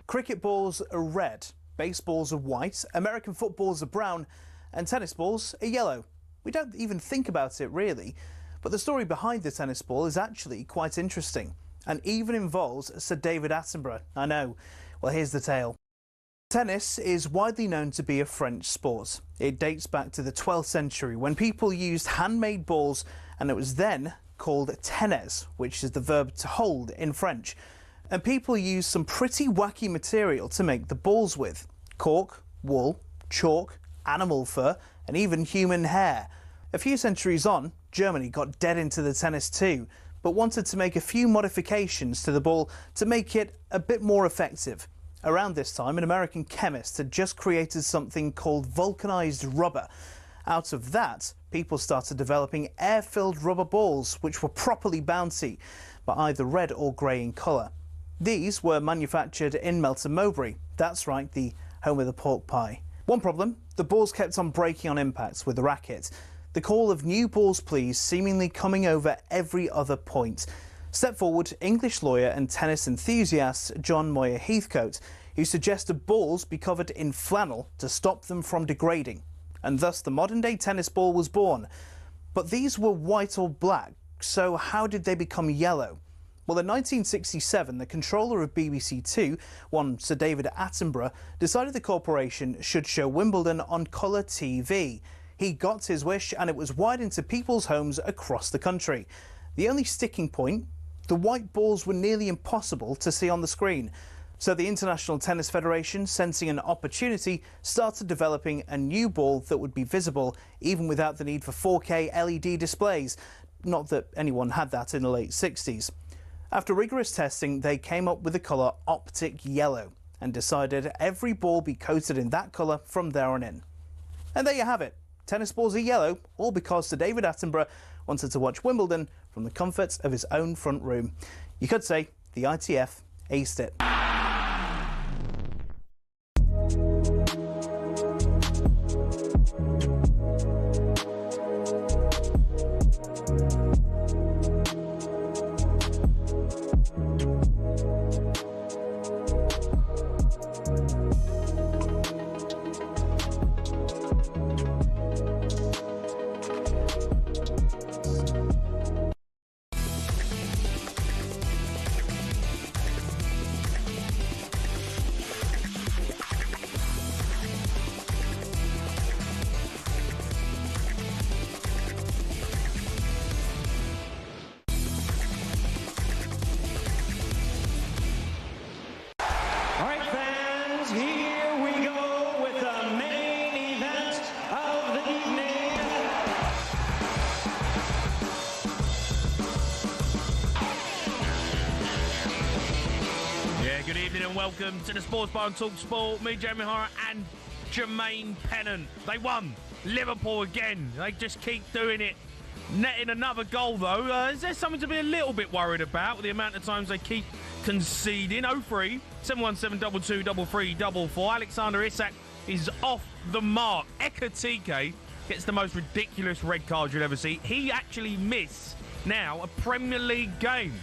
Cricket balls are red, baseballs are white, American footballs are brown, and tennis balls are yellow. We don't even think about it really, but the story behind the tennis ball is actually quite interesting and even involves Sir David Attenborough. I know. Well, here's the tale. Tennis is widely known to be a French sport. It dates back to the 12th century when people used handmade balls, and it was then called tennis, which is the verb to hold in French. And people used some pretty wacky material to make the balls with: cork, wool, chalk, animal fur, and even human hair. A few centuries on, Germany got dead into the tennis too, but wanted to make a few modifications to the ball to make it a bit more effective. Around this time, an American chemist had just created something called vulcanized rubber. Out of that, people started developing air-filled rubber balls, which were properly bouncy, but either red or grey in colour. These were manufactured in Melton Mowbray. That's right, the home of the pork pie. One problem, the balls kept on breaking on impacts with the racket. The call of "new balls please" seemingly coming over every other point. Step forward English lawyer and tennis enthusiast John Moyer Heathcote, who suggested balls be covered in flannel to stop them from degrading. And thus the modern-day tennis ball was born. But these were white or black, so how did they become yellow? Well, in 1967, the controller of BBC Two, one Sir David Attenborough, decided the corporation should show Wimbledon on colour TV. He got his wish, and it was wide into people's homes across the country. The only sticking point: the white balls were nearly impossible to see on the screen. So the International Tennis Federation, sensing an opportunity, started developing a new ball that would be visible even without the need for 4K LED displays. Not that anyone had that in the late 60s. After rigorous testing, they came up with the colour optic yellow and decided every ball be coated in that colour from there on in. And there you have it. Tennis balls are yellow, all because Sir David Attenborough wanted to watch Wimbledon from the comfort of his own front room. You could say the ITF aced it. Good evening and welcome to the Sports Bar on talkSPORT. Me, Jamie O'Hara and Jermaine Pennant. They won. Liverpool again. They just keep doing it. Netting another goal though. Is there something to be a little bit worried about with the amount of times they keep conceding? 03 717 22 33 Alexander Isak is off the mark. Ekatike gets the most ridiculous red card you'll ever see. He actually missed now a Premier League game.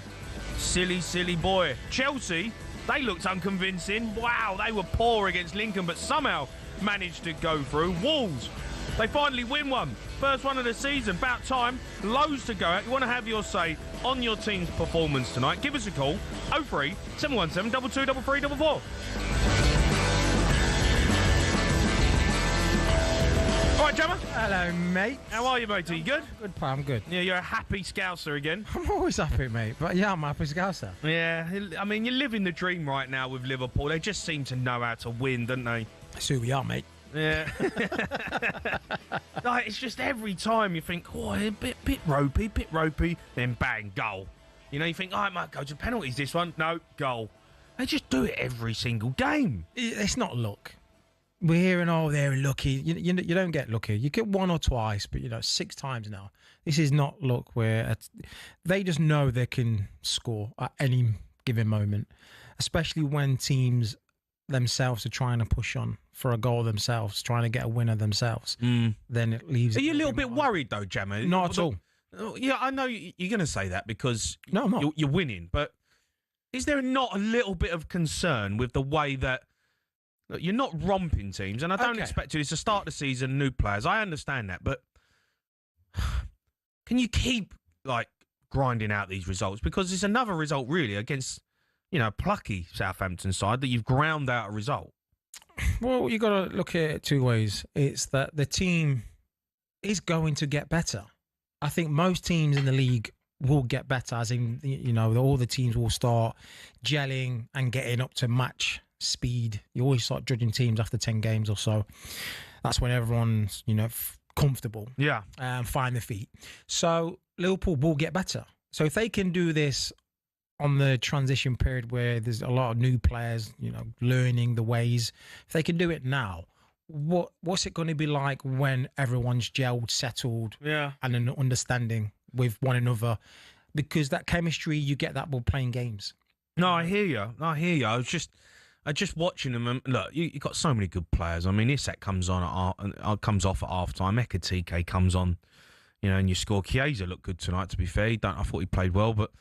Silly, silly boy. Chelsea, they looked unconvincing. Wow, they were poor against Lincoln, but somehow managed to go through. Wolves, they finally win one. First one of the season. About time. Loads to go at. You want to have your say on your team's performance tonight? Give us a call. 03 717 22 33 All right, Gemma. Hello, mate. How are you, mate? Are you good? Good, pal. I'm good. Yeah, you're a happy Scouser again. I'm always happy, mate. But yeah, I'm a happy Scouser. Yeah, I mean, you're living the dream right now with Liverpool. They just seem to know how to win, don't they? That's who we are, mate. Yeah. Like, it's just every time you think, oh, a bit ropey, then bang, goal. You know, you think, oh, it might go to penalties this one. No, goal. They just do it every single game. It's not luck. We're here and oh, they're lucky. You don't get lucky. You get one or twice, but 6 times now. This is not luck. Where they just know they can score at any given moment, especially when teams themselves are trying to push on for a goal themselves, trying to get a winner themselves. Then it leaves. Are you a little bit worried though, Jamie? Not at all. Yeah, I know you're going to say that because no, I'm not. You're winning, but is there not a little bit of concern with the way that look, you're not romping teams, and I don't expect you. It's the start of the season, new players. I understand that, but can you keep like grinding out these results? Because it's another result really against, plucky Southampton side that you've ground out a result. Well, you got to look at it two ways. It's that the team is going to get better. I think most teams in the league will get better, as in, all the teams will start gelling and getting up to match speed. You always start judging teams after 10 games or so. That's when everyone's, comfortable. Yeah. Find their feet. So Liverpool will get better. So if they can do this on the transition period where there's a lot of new players, learning the ways, if they can do it now, what's it going to be like when everyone's gelled, settled, and an understanding with one another? Because that chemistry, you get that while playing games. No, I hear you. I was just watching them. And look, you got so many good players. I mean, Isak comes off at half time. Ekitike comes on, and you score. Chiesa looked good tonight. To be fair, I thought he played well, but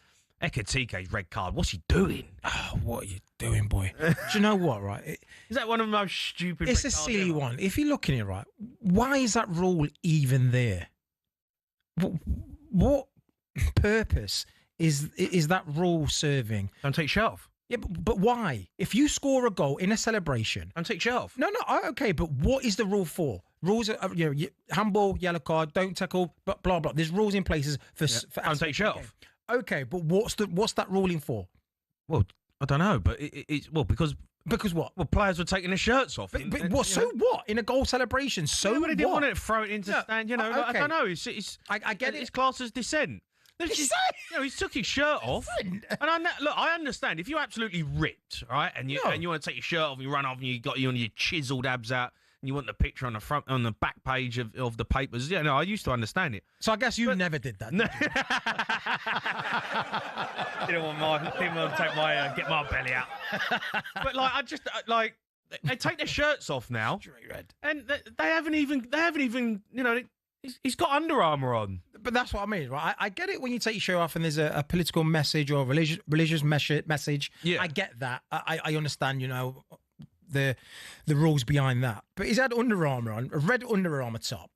Ekitike's red card. What's he doing? Oh, what are you doing, boy? Do you know what? Right? Is that one of the most stupid? It's a silly one. If you look at it right, why is that rule even there? What purpose is that rule serving? Don't take your shirt off. Yeah, but why? If you score a goal in a celebration, don't take your shirt off. No, okay, but what is the rule for? Rules are, handball, yellow card, don't tackle, but blah blah. There's rules in places for don't take your shirt off. Okay, but what's that ruling for? Well, I don't know, but it's because what? Well, players were taking their shirts off. But what? So what? In a goal celebration? So what? They didn't what? want to throw it into stand. Okay. I don't know. I get it. It's classed as dissent. He took his shirt off, and I understand if you're absolutely ripped, right, and you want to take your shirt off, and you run off, and you got your chiseled abs out, and you want the picture on the back page of the papers. Yeah, no, I used to understand it. So I guess you never did that. No. Didn't want to get my belly out. But they take their shirts off now, and they haven't even he's got Under Armour on. But that's what I mean, right? I get it when you take your shirt off and there's a political message or a religious message. Yeah. I get that. I understand, the rules behind that. But he's had Under Armour on, a red Under Armour top.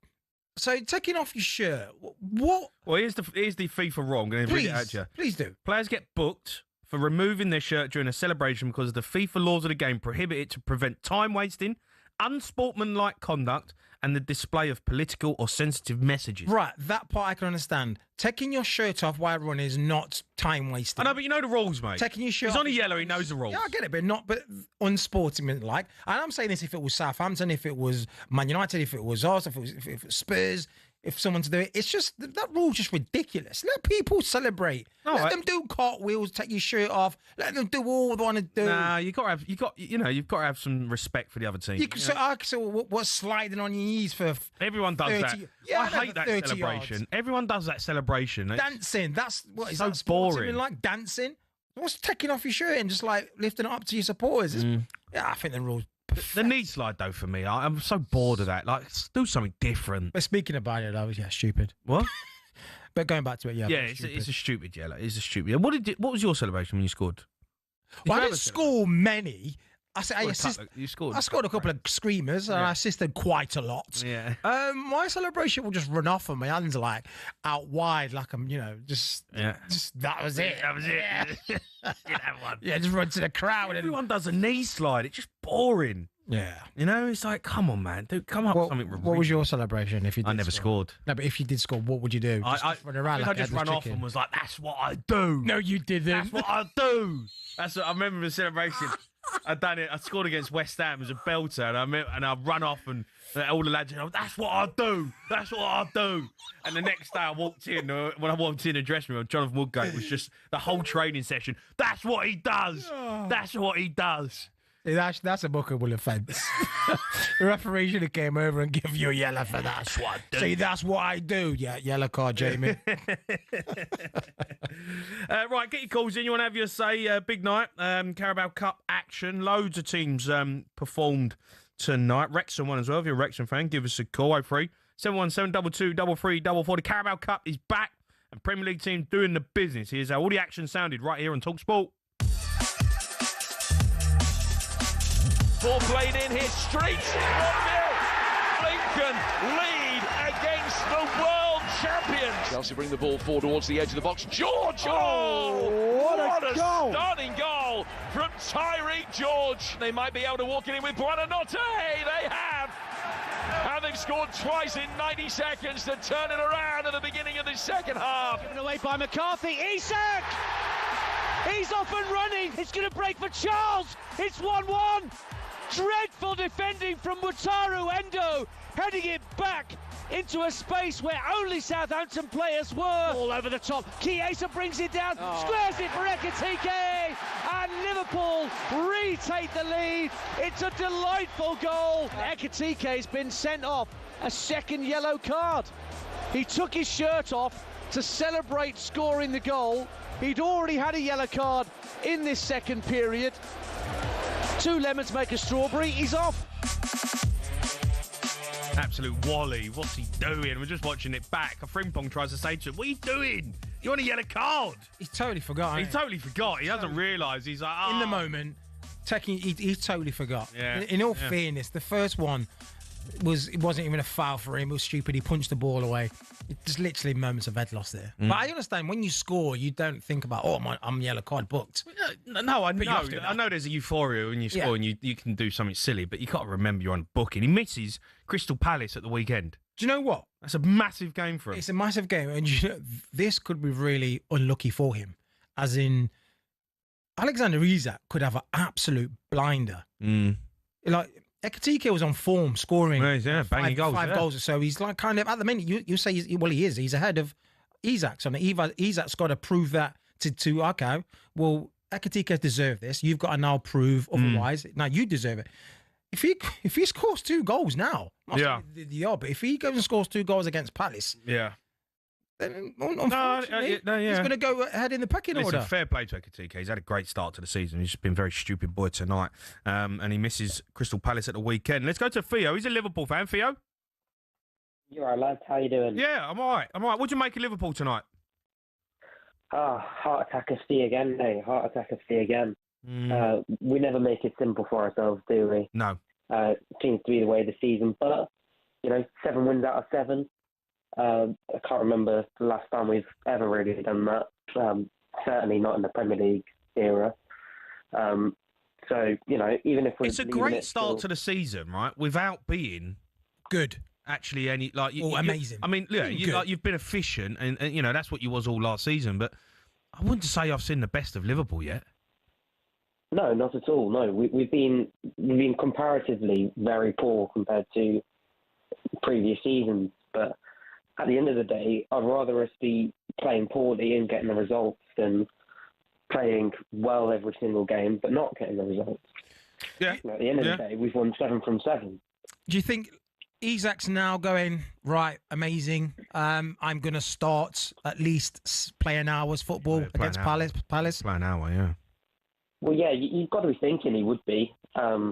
So taking off your shirt, what? Well, here's the FIFA rule. I'm going to read it out to you. Please do. Players get booked for removing their shirt during a celebration because the FIFA laws of the game prohibit it to prevent time wasting, unsportsmanlike conduct, and the display of political or sensitive messages. Right, that part I can understand. Taking your shirt off while running is not time wasting. I know, but you know the rules, mate. Taking your shirt off. He's on a yellow, he knows the rules. Yeah, I get it, but unsportsmanlike. And I'm saying this if it was Southampton, if it was Man United, if it was us, if it was Spurs, if someone to do it. It's just, that rule's just ridiculous. Let people celebrate. Let them do cartwheels, take your shirt off. Let them do all they want to do. Nah, you've got to have some respect for the other team. So what's sliding on your knees for? Everyone does 30, that. Yeah, I hate that celebration. Yards. Everyone does that celebration. Dancing. That's what is so that boring. Like dancing. What's taking off your shirt and just like lifting it up to your supporters? Yeah, I think the rules. The knee slide, though, for me, I'm so bored of that. Like, do something different. But speaking about it, though, yeah, stupid. What? But going back to it, yeah. Yeah, it's a stupid yellow. It's a stupid. What was your celebration when you scored? Well, I didn't score many. You scored. I scored a couple of screamers, and I assisted quite a lot. Yeah. My celebration will just run off, and my hands are like out wide, like I'm, just that was it. That was it. Yeah. You have one. Yeah, just run to the crowd. Everyone does a knee slide. It's just boring. Yeah. It's like, come on, man. Dude, come up with something. What was your celebration if you did I never scored. No, but if you did score, what would you do? I run around like I just ran off and was like, that's what I do. No, you didn't. That's what I do. That's what I remember the celebration. I done it. I scored against West Ham as a belter, and I run off and all the lads. That's what I do. That's what I do. And the next day I walked in. When I walked in the dressing room, Jonathan Woodgate was just the whole training session. That's what he does. That's what he does. That's a bookable offence. The referee should have came over and give you a yellow for that. That's what I do. See, that's what I do. Yeah, yellow card, Jamie. Right, get your calls in. You want to have your say? Big night. Carabao Cup action. Loads of teams performed tonight. Wrexham won as well. If you're a Wrexham fan, give us a call. 03 717 22 33 44. The Carabao Cup is back, and Premier League team doing the business. Here's how all the action sounded right here on talkSPORT. Ball played in here, Streets, 1-0. Lincoln lead against the world champions. Chelsea bring the ball forward towards the edge of the box. George! What a goal. Stunning goal from Tyreek George. They might be able to walk it in with Buonanotte. They have. And they've scored twice in 90 seconds to turn it around at the beginning of the second half. Given away by McCarthy. Isak! He's off and running. It's going to break for Charles. It's 1-1. Dreadful defending from Wataru Endo, heading it back into a space where only Southampton players were. All over the top. Chiesa brings it down, squares it for Ekitike, and Liverpool retake the lead. It's a delightful goal. Ekitike has been sent off a second yellow card. He took his shirt off to celebrate scoring the goal. He'd already had a yellow card in this second period. 2 lemons make a strawberry. He's off. Absolute Wally. What's he doing? We're just watching it back. Frimpong tries to say to him, what are you doing? You want a yellow card? He's totally forgot. He totally forgot. He doesn't realise. He's like, in the moment, he totally forgot. Yeah. In all fairness, the first one it wasn't even a foul for him. It was stupid. He punched the ball away. It's just literally moments of head loss there. But I understand when you score, you don't think about, I'm yellow card booked. No, I know there's a euphoria when you score and you can do something silly, but you got to remember you're on booking. He misses Crystal Palace at the weekend. Do you know what? That's a massive game for him. It's a massive game, and this could be really unlucky for him. As in, Alexander Isak could have an absolute blinder. Like, Ekitike was on form, scoring banging goals, 5 goals or so. He's like kind of, at the minute, you say, he is. He's ahead of Isak. So Isak's got to prove that to okay, well, Ekitike deserved this. You've got to now prove otherwise. Now you deserve it. If he scores 2 goals now, but if he goes and scores 2 goals against Palace, then unfortunately, he's going to go ahead in the pecking order. Fair play to Ekitike. He's had a great start to the season. He's just been a very stupid boy tonight. And he misses Crystal Palace at the weekend. Let's go to Theo. He's a Liverpool fan. Theo? You're all right, lads. How you doing? Yeah, I'm all right. What do you make of Liverpool tonight? Heart attack of Steve again, mate. Heart attack of Steve again. We never make it simple for ourselves, do we? No. Seems to be the way of the season. But, 7 wins out of 7. I can't remember the last time we've ever really done that. Certainly not in the Premier League era. So, even if we're... It's a great start to the season, right? Without being... good. Actually, amazing. I mean, you've been efficient, and that's what you was all last season. But I wouldn't say I've seen the best of Liverpool yet. No, not at all. No, we've been comparatively very poor compared to previous seasons. But at the end of the day, I'd rather us be playing poorly and getting the results than playing well every single game but not getting the results. Yeah. At the end of the day, we've won 7 from 7. Do you think Isak's now going, right, amazing, I'm going to start at least play an hour's football against Palace? Play an hour, yeah. Well, yeah, you've got to be thinking he would be. But,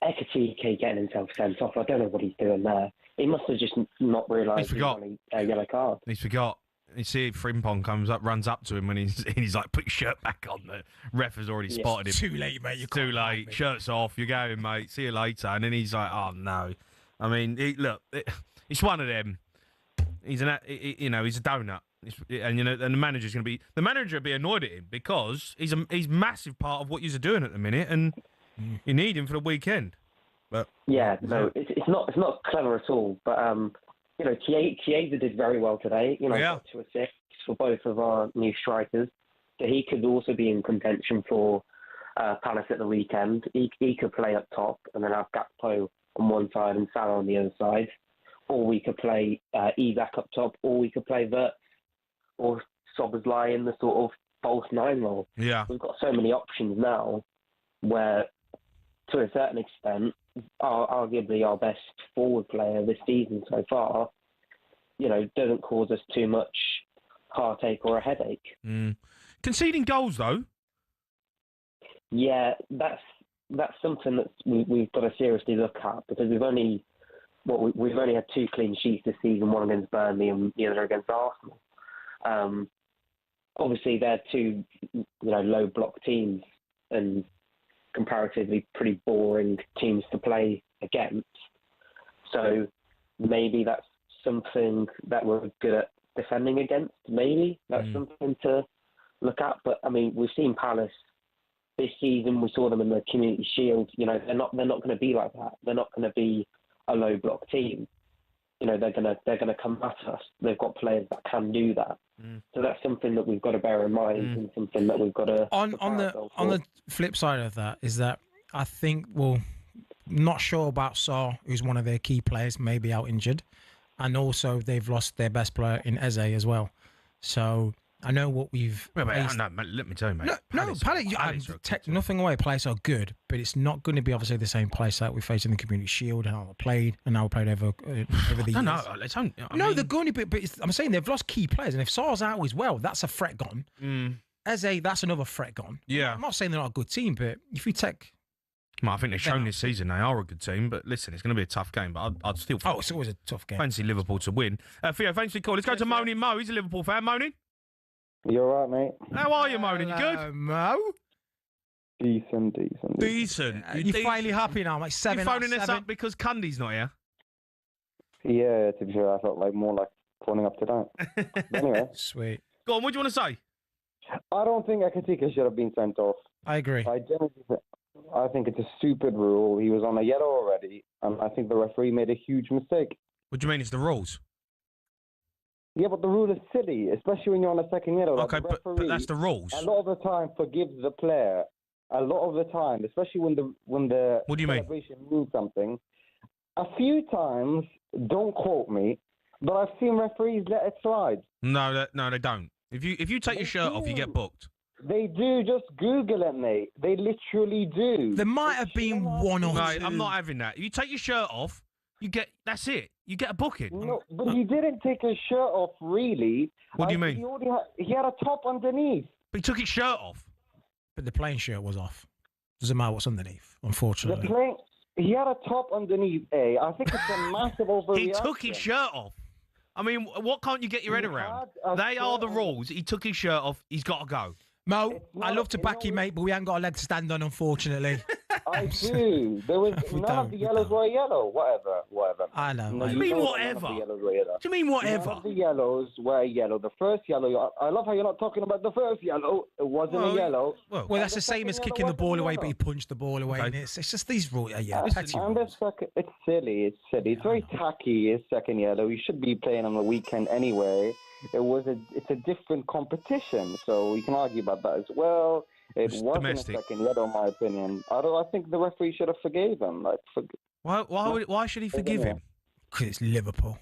Ekitike getting himself sent off, I don't know what he's doing there. He must have just not realised he got a yellow card. He's forgot. You see Frimpong comes up, runs up to him, and he's like, put your shirt back on. The ref has already spotted him. Too late, mate. You're too late. Shirt's off. You're going, mate. See you later. And then he's like, oh, no. I mean, it's one of them. He's a donut. And the manager's going to be... The manager will be annoyed at him because he's massive part of what you're doing at the minute, and you need him for the weekend. But it's not clever at all. But Chiesa did very well today. Got 2 assists for both of our new strikers. So he could also be in contention for Palace at the weekend. He could play up top and then have Gakpo on one side and Salah on the other side. Or we could play Isak up top, or we could play Wirtz or Szoboszlai in the sort of false 9 role. Yeah. We've got so many options now where, to a certain extent, arguably our best forward player this season so far, doesn't cause us too much heartache or a headache. Conceding goals, though? Yeah, that's something that we've got to seriously look at, because we've only had 2 clean sheets this season, one against Burnley and the other against Arsenal. Obviously, they're 2 low block teams, and comparatively pretty boring teams to play against. So maybe that's something that we're good at defending against. Maybe that's something to look at. But I mean, we've seen Palace this season. We saw them in the Community Shield. You know, they're not going to be like that. They're not going to be a low block team. You know, they're gonna come at us. They've got players that can do that. So that's something that we've got to bear in mind, and something that we've got to on the flip side of that is that I think not sure about Saw, who's one of their key players, maybe out injured, and also they've lost their best player in Eze as well. So I know what we've. Well, mate, let me tell you, mate. Palace, take nothing away. Palace are good, but it's not going to be obviously the same place that we faced in the Community Shield and how they played and how we played over the years. They're going to be. But I'm saying they've lost key players, and if Saw's out as well, that's a threat gone. Eze, that's another threat gone. Yeah, I'm not saying they're not a good team, but if you take. Well, I think they've shown this season they are a good team, but listen, it's going to be a tough game. But I'd still. It's always a tough game. Fancy Liverpool to win. Theo, thanks for the call. Let's go to Moaning Mo. He's a Liverpool fan. Moaning. You all right, mate? How are you, Moaning? You good? Mo? Decent. You're finally happy now, like 7 You're phoning us up because Cundy's not here? Yeah, to be sure, I felt more like phoning up tonight. Anyway. Sweet. Go on, what do you want to say? I don't think Akatika should have been sent off. I agree. I think it's a stupid rule. He was on a yellow already, and I think the referee made a huge mistake. What do you mean, it's the rules? Yeah, but the rule is silly, especially when you're on a second yellow. Okay, but that's the rules. A lot of the time forgives the player. A lot of the time, especially when the what do you celebration means something. A few times, don't quote me, but I've seen referees let it slide. No, they don't. If you take your shirt off, you get booked. They do. Just Google it, mate. They literally do. There might have been one or two. No, I'm not having that. If you take your shirt off, that's it. You get a booking. No, but he didn't take his shirt off, really. What do you mean? He had a top underneath. But he took his shirt off. But the playing shirt was off. Doesn't matter what's underneath, unfortunately. He had a top underneath, I think it's a massive overreaction. He took his shirt off. I mean, what can't you get your head around? They are the rules. He took his shirt off. He's got to go. Mo, I love to back you, mate, but we ain't got a leg to stand on, unfortunately. I do. There was none of the yellows were yellow. Whatever. I know. What do you mean whatever? What do you mean whatever? None of the yellows were yellow. The first yellow. I love how you're not talking about the first yellow. It wasn't a yellow. Well, that's the same as kicking the ball away, but he punched the ball away. Okay. And it's just these rules. Petty rules. It's silly. It's very tacky. His second yellow. He should be playing on the weekend anyway. It's a different competition, so you can argue about that as well. It wasn't domestic. A second yellow, in my opinion. I think the referee should have forgave him. Why should he forgive him? Because it's Liverpool.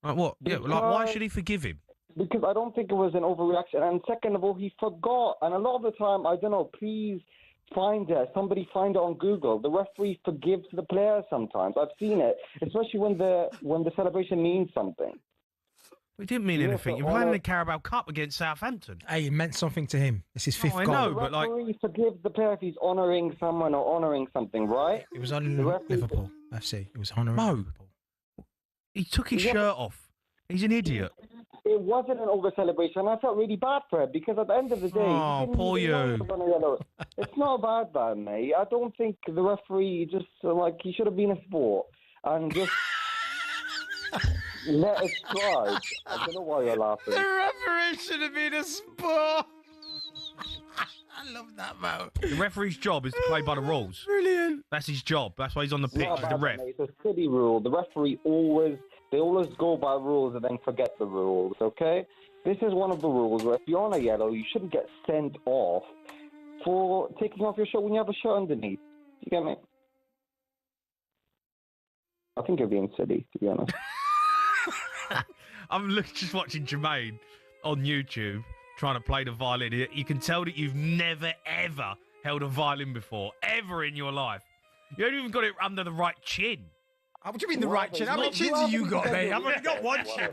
Like what? Why should he forgive him? Because I don't think it was an overreaction. And second of all, he forgot. And a lot of the time, I don't know, please find it. Somebody find it on Google. The referee forgives the player sometimes. I've seen it, especially when the celebration means something. It didn't mean anything. You're playing in the Carabao Cup against Southampton. Hey, it meant something to him. It's his fifth goal. I know, but the referee forgives the player if he's honouring someone or honouring something, right? It was on Liverpool FC. It was honouring Liverpool. He took his shirt off. He's an idiot. It wasn't an over-celebration. I felt really bad for it because at the end of the day... poor you. It's not bad, mate. I don't think the referee just, he should have been a sport and just... let it slide. I don't know why you're laughing. The referee should have been a sport. I love that, Mo. The referee's job is to play by the rules. Brilliant. That's his job. That's why he's on the pitch. He's the ref. Mate. It's a silly rule. The referee always go by rules and then forget the rules, okay? This is one of the rules where if you're on a yellow, you shouldn't get sent off for taking off your shirt when you have a shirt underneath. You get me? I think you're being silly, to be honest. I'm just watching Jermaine on YouTube trying to play the violin. You can tell that you've never, ever held a violin before, ever in your life. You haven't even got it under the right chin. What do you mean the right chin? How many chins have you got, mate? I've only got one chin.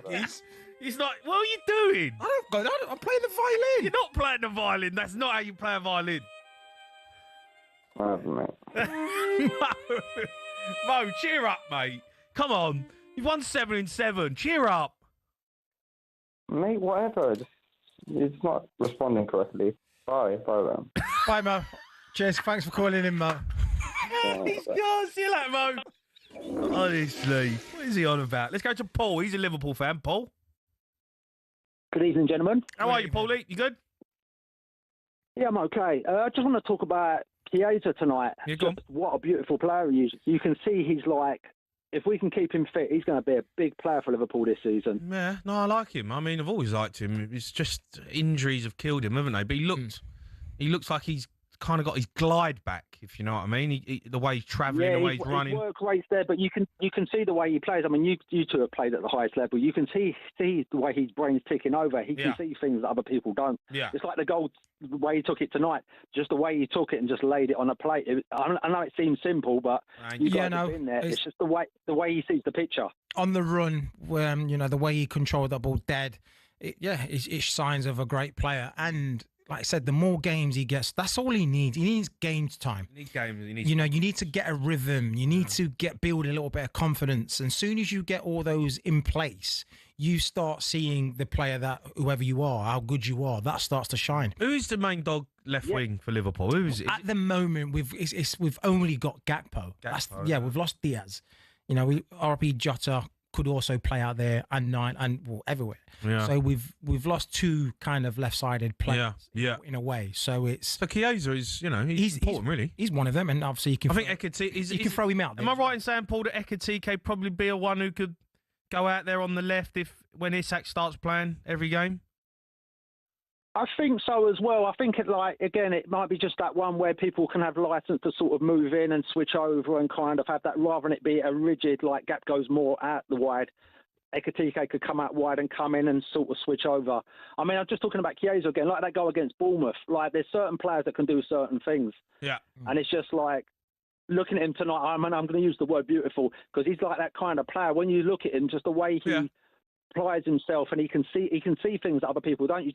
He's like, what are you doing? I'm playing the violin. You're not playing the violin. That's not how you play a violin. Mate. Mo, cheer up, mate. Come on. You've won 7 in 7. Cheer up. Mate, whatever. It's not responding correctly. Bye then. Bye, Mo. Cheers. Thanks for calling in, Mo. He's gone. See you later, Mo. Honestly, what is he on about? Let's go to Paul. He's a Liverpool fan. Paul. Good evening, gentlemen. How are you, Paulie? You good? Yeah, I'm okay. I just want to talk about Chiesa tonight. Yeah, go on. What a beautiful player he is. You can see he's like, if we can keep him fit, he's going to be a big player for Liverpool this season. Yeah, no, I like him. I mean, I've always liked him. It's just injuries have killed him, haven't they? But he looks like he's kind of got his glide back, if you know what I mean. The way he's travelling, the way he's running. His work rate's there, but you can see the way he plays. I mean, you two have played at the highest level. You can see the way his brain's ticking over. He can see things that other people don't. Yeah. It's like the goal, the way he took it tonight, just the way he took it and just laid it on a plate. I know it seems simple, but you guys have been there. It's just the way he sees the picture. On the run, the way he controlled that ball dead, it's signs of a great player. And like I said, the more games he gets, that's all he needs. He needs game time. He needs games. You need to get a rhythm. You need to build a little bit of confidence. And as soon as you get all those in place, you start seeing the player that whoever you are, how good you are, that starts to shine. Who is the main dog left wing for Liverpool? Who is it? At the moment, we've only got Gakpo. We've lost Diaz. RP Jota could also play out there and everywhere. Yeah. So we've lost two kind of left-sided players in a way. So Chiesa is, he's important, really. He's one of them, and obviously you can can throw him out. Am I right in saying, Paul, that Ekitike probably be a one who could go out there on the left when Isak starts playing every game? I think so as well. I think it might be just that one where people can have license to sort of move in and switch over and kind of have that, rather than it be a rigid, like gap goes more out the wide. Ekitike could come out wide and come in and sort of switch over. I mean, I'm just talking about Chiesa again, like that goal against Bournemouth. Like, there's certain players that can do certain things. Yeah. And it's just like, looking at him tonight, I'm going to use the word beautiful, because he's like that kind of player. When you look at him, just the way he applies himself, and he can see things that other people don't.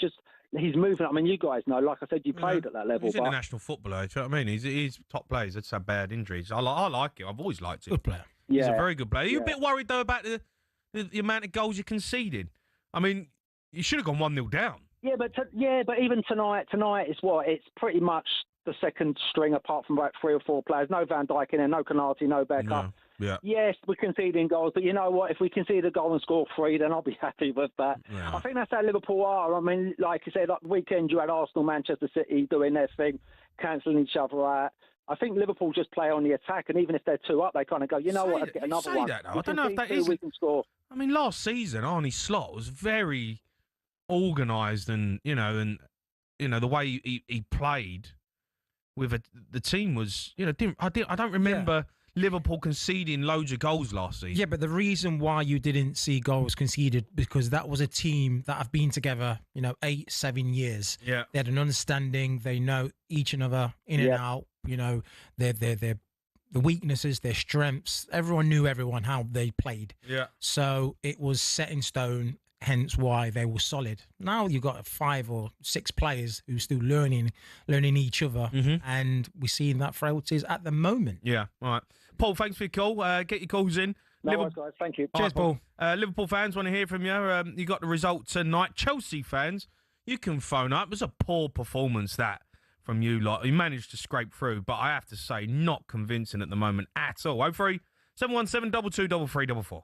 He's moving. I mean, you guys know, like I said, you played at that level. He's an international footballer. Do you know what I mean? He's top players. That's had bad injuries. I like him. I've always liked him. Good player. He's a very good player. Are you a bit worried though about the amount of goals you conceded? I mean, you should have gone 1-0 down. Yeah, but even tonight is what? It's pretty much the second string, apart from about 3 or 4 players. No Van Dijk in there, no Konate, no Beckham. No. Yeah. Yes, we're conceding goals, but you know what? If we concede a goal and score 3, then I'll be happy with that. Yeah. I think that's how Liverpool are. I mean, like you said, like the weekend you had Arsenal, Manchester City doing their thing, cancelling each other out. I think Liverpool just play on the attack, and even if they're 2 up, they kind of go, you know what, let's get another one. I don't know if that is. We can score. I mean, last season, Arne Slot was very organised, and the way he played with the team was, I don't remember Liverpool conceding loads of goals last season. Yeah, but the reason why you didn't see goals conceded, because that was a team that have been together, 8-7 years. Yeah, they had an understanding. They know each other in and out. Their the weaknesses, their strengths. Everyone knew everyone how they played. Yeah. So it was set in stone. Hence why they were solid. Now you've got 5 or 6 players who are still learning each other, and we're seeing that frailties at the moment. Yeah, all right. Paul, thanks for your call. Get your calls in. Guys, thank you. Cheers, Paul. Liverpool fans want to hear from you. You got the result tonight. Chelsea fans, you can phone up. It was a poor performance that from you lot. You managed to scrape through, but I have to say, not convincing at the moment at all. 03 717 22 3344.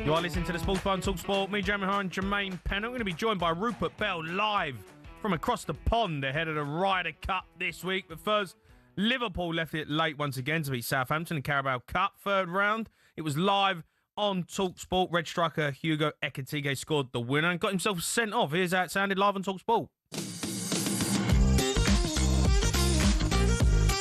You are listening to the Sports Bar on talkSPORT. Me, Jamie O'Hara and Jermaine Pennant. I'm going to be joined by Rupert Bell live from across the pond ahead of the Ryder Cup this week. But first, Liverpool left it late once again to beat Southampton in Carabao Cup. Third round, it was live on talkSPORT. Red striker Hugo Ekitike scored the winner and got himself sent off. Here's how it sounded live on talkSPORT.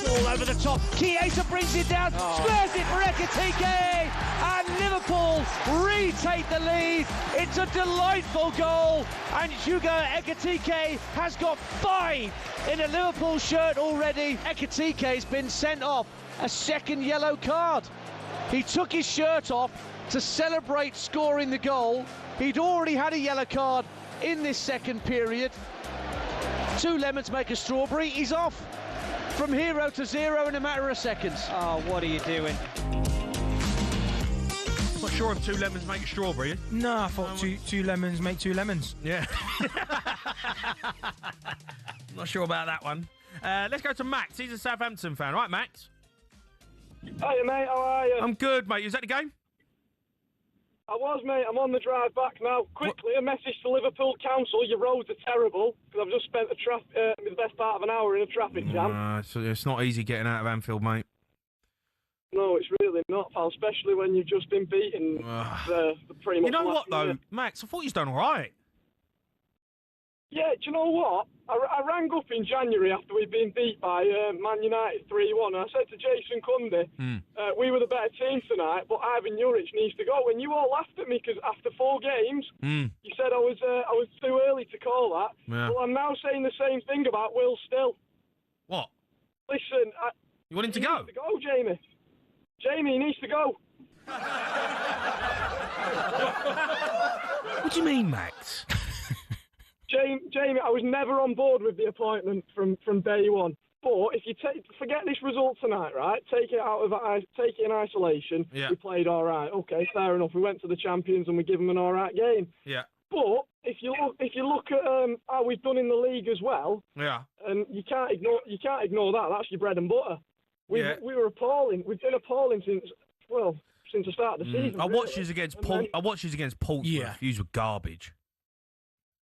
All over the top. Chiesa brings it down, squares it for Ekitike, and Liverpool retake the lead. It's a delightful goal, and Hugo Ekitike has got 5 in a Liverpool shirt already. Ekitike has been sent off, a second yellow card. He took his shirt off to celebrate scoring the goal. He'd already had a yellow card in this second period. 2 lemons make a strawberry. He's off. From 0 to 0 in a matter of seconds. Oh, what are you doing? Not sure if 2 lemons make a strawberry. No, I thought two lemons make 2 lemons. Yeah. Not sure about that one. Let's go to Max. He's a Southampton fan. Right, Max? Hiya, mate. How are you? I'm good, mate. Was that the game? I was, mate. I'm on the drive back now. Quickly, a message to Liverpool Council. Your roads are terrible, because I've just spent the best part of an hour in a traffic jam. It's not easy getting out of Anfield, mate. No, it's really not, pal, especially when you've just been beaten the pretty much. You know what, though, year. Max? I thought you'd done all right. Yeah, do you know what? I rang up in January after we'd been beat by Man United 3-1, and I said to Jason Cundy, we were the better team tonight, but Ivan Juric needs to go. And you all laughed at me because after 4 games, you said I was too early to call that. Yeah. Well, I'm now saying the same thing about Will Still. What? Listen, you want him to go? He needs to go, Jamie. Jamie, he needs to go. What do you mean, Max? Jamie, I was never on board with the appointment from day one. But if you forget this result tonight, right? Take it in isolation. Yeah. We played all right. Okay, fair enough. We went to the champions and we give them an all right game. Yeah. But if you look at how we've done in the league as well, yeah, and you can't ignore that. That's your bread and butter. We were appalling. We've been appalling since the start of the season. I watched you against Portsmouth. Yeah. You were garbage.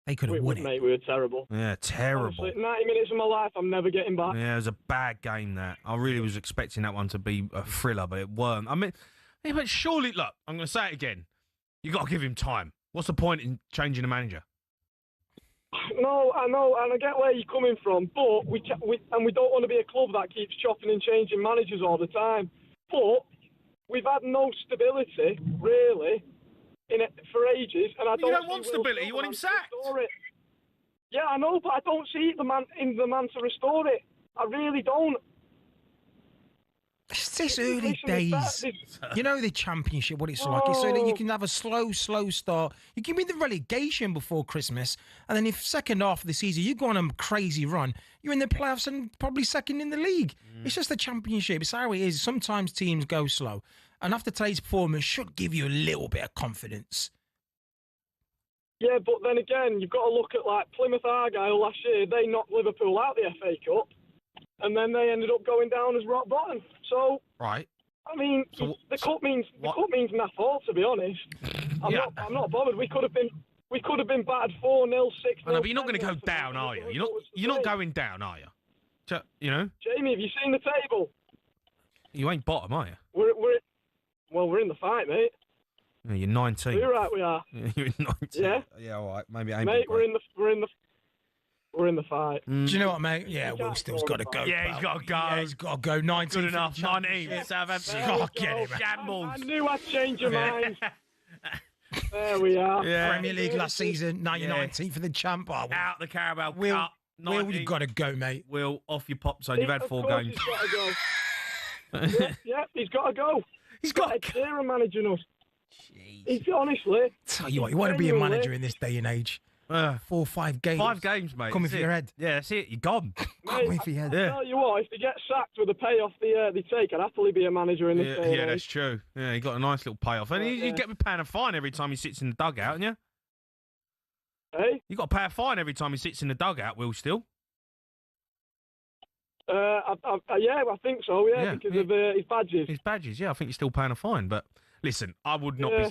They could have won it. Mate, we were terrible. Yeah, terrible. Honestly, 90 minutes of my life I'm never getting back. Yeah, it was a bad game, that. I really was expecting that one to be a thriller, but it weren't. I mean, yeah, but surely, look, I'm going to say it again. You got to give him time. What's the point in changing the manager? No, I know, and I get where you're coming from, but we don't want to be a club that keeps chopping and changing managers all the time. But we've had no stability, really, in it for ages, and I don't. You don't want stability. You want him sacked. Yeah, I know, but I don't see the man to restore it. I really don't. It's this early days. You know the Championship, what it's like. It's so that you can have a slow start. You can win the relegation before Christmas, and then if second half of the season you go on a crazy run, you're in the playoffs and probably second in the league. It's just the Championship. It's how it is. Sometimes teams go slow, and after today's performance, should give you a little bit of confidence. Yeah, but then again, you've got to look at like Plymouth Argyle last year. They knocked Liverpool out of the FA Cup. And then they ended up going down as rock bottom. So, right. I mean, the cup means naff all, to be honest. I'm not bothered. We could have been battered 4-0, 6-0. I know, but you're not going to go down, are you? You're not going down, are you? You know. Jamie, have you seen the table? You ain't bottom, are you? We're in the fight, mate. Yeah, you're 19. You're right, we are. You're 19. Yeah. Yeah, all right. Maybe it ain't Mate, been we're in the fight. Do you know what, mate? Yeah, Will Still's got to go. Yeah, he's got to go. Yeah, he's got to go. 19. Good enough. 19. Southampton. Oh, get him. Shambles. I knew I'd change your mind. There we are. Yeah. Premier League last season, 19 for the champ. Oh, Out the Carabao Will, Cup. Will, you've got to go, mate. Will, off your pop zone. You've had 4 games. He's got to go. yeah, he's got to go. He's got a clearer managing us. He's honestly. Tell you what, you want to be a manager in this day and age. 4 or 5 games. 5 games, mate. Coming for your head. Yeah, that's it. You're gone. Coming for your head. I tell you what, if they get sacked with the payoff they take, I'd happily be a manager in this day and Yeah, age. that's true. Yeah, he got a nice little payoff. And you get paying a fine every time he sits in the dugout, haven't you? Hey? You got to pay a fine every time he sits in the dugout, Will, still? Yeah, I think so, because of his badges. His badges, yeah. I think you're still paying a fine, but... Listen, I would not be.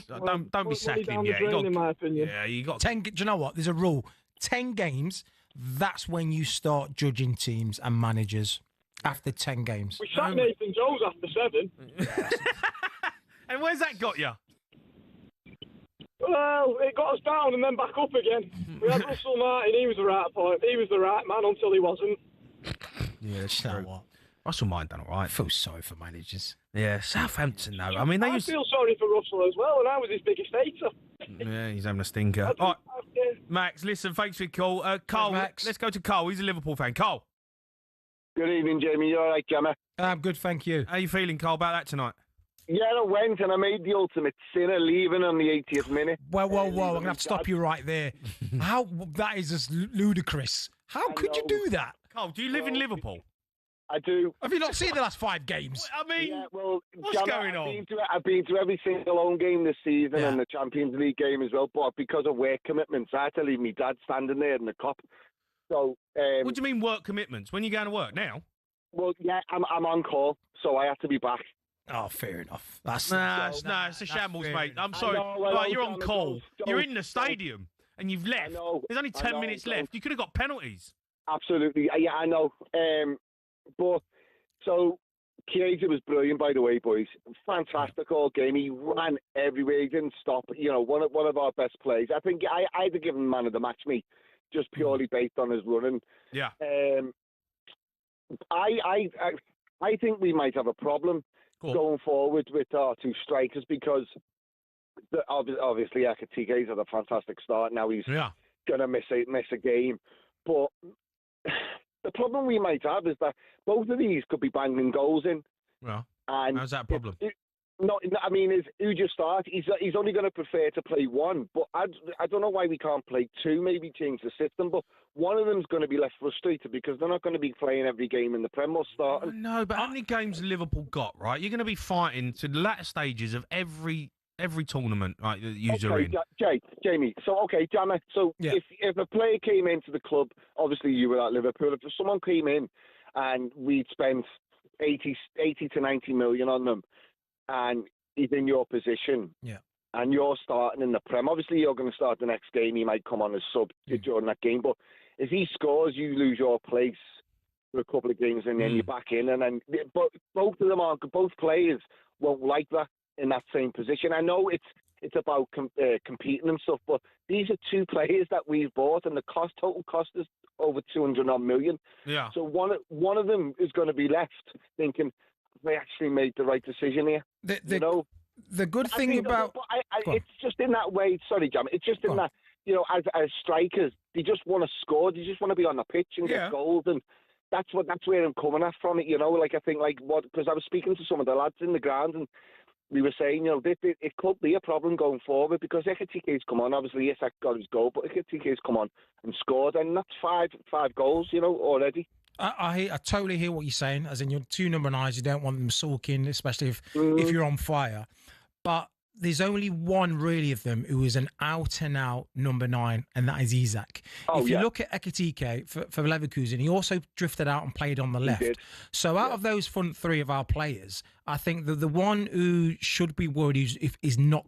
Don't be sacking him yet. In my opinion. Yeah, you got 10. Do you know what? There's a rule. 10 games. That's when you start judging teams and managers. After 10 games. We sacked Nathan Jones after 7. And where's that got you? Well, it got us down and then back up again. We had Russell Martin. He was the right point. He was the right man until he wasn't. Yeah, that's true. What? Russell Martin done all right. I feel sorry for managers. Yeah, Southampton though. I feel sorry for Russell as well, and I was his biggest hater. Yeah, he's having a stinker. All right, Max, listen, thanks for your call. Carl, let's go to Carl. He's a Liverpool fan. Carl. Good evening, Jamie. You all right, Gemma? I'm good, thank you. How you feeling, Carl, about that tonight? Yeah, I went and I made the ultimate sinner leaving on the 80th minute. Whoa. I'm going to have to stop you right there. How? That is just ludicrous. How could you do that? Carl, do you live in Liverpool? I do. Have you not seen the last 5 games? I mean, yeah, well, what's going on? I've been to every single home game this season and the Champions League game as well, but because of work commitments, I had to leave my dad standing there in the Cup. So, what do you mean work commitments? When are you going to work now? Well, yeah, I'm on call, so I have to be back. Oh, fair enough. It's a shambles, mate. I'm sorry. Right, you're on call. You're in the stadium and you've left. There's only 10 minutes left. You could have got penalties. Absolutely. Yeah, I know. But so Chiesa was brilliant, by the way, boys. Fantastic all game. He ran everywhere. He didn't stop. You know, one of our best plays. I think I'd have given man of the match, me, just purely based on his running. Yeah. I think we might have a problem going forward with our 2 strikers because obviously Ekatiké's had a fantastic start. Now he's gonna miss a game, but the problem we might have is that both of these could be banging goals in. Well, and how's that a problem? I mean, who just start? He's only going to prefer to play 1, but I don't know why we can't play 2. Maybe change the system, but one of them's going to be less frustrated because they're not going to be playing every game in the Prem or starting. No, but how many games Liverpool got? Right, you're going to be fighting to the latter stages of every tournament, right? That you're in. Jamie. So Jammer. So if a player came into the club, obviously you were at Liverpool. If someone came in and we'd spent 80 to 90 million on them, and he's in your position, and you're starting in the Prem, obviously you're going to start the next game. He might come on as sub during that game, but if he scores, you lose your place for a couple of games, and then you're back in, and then but both players won't like that in that same position. I know it's about competing and stuff, but these are 2 players that we've bought, and the total cost is over 200 million. Yeah. So one of them is going to be left thinking, they actually made the right decision here. The good thing about... it's just in that way, sorry, Jam, it's just in that, you know, as strikers, they just want to score, they just want to be on the pitch and get goals, and that's where I'm coming at from it, you know, like I think, because I was speaking to some of the lads in the ground, and we were saying, you know, it could be a problem going forward, because Ekatiké's come on, obviously, Isak got his goal, but Ekatiké's come on and scored, and that's five goals, you know, already. I totally hear what you're saying. As in, your 2 number 9s, you don't want them sulking, especially if you're on fire. But there's only one really of them who is an out-and-out number 9, and that is Isak. If you look at Ekatike for Leverkusen, he also drifted out and played on the left. So out of those front 3 of our players, I think the one who should be worried is not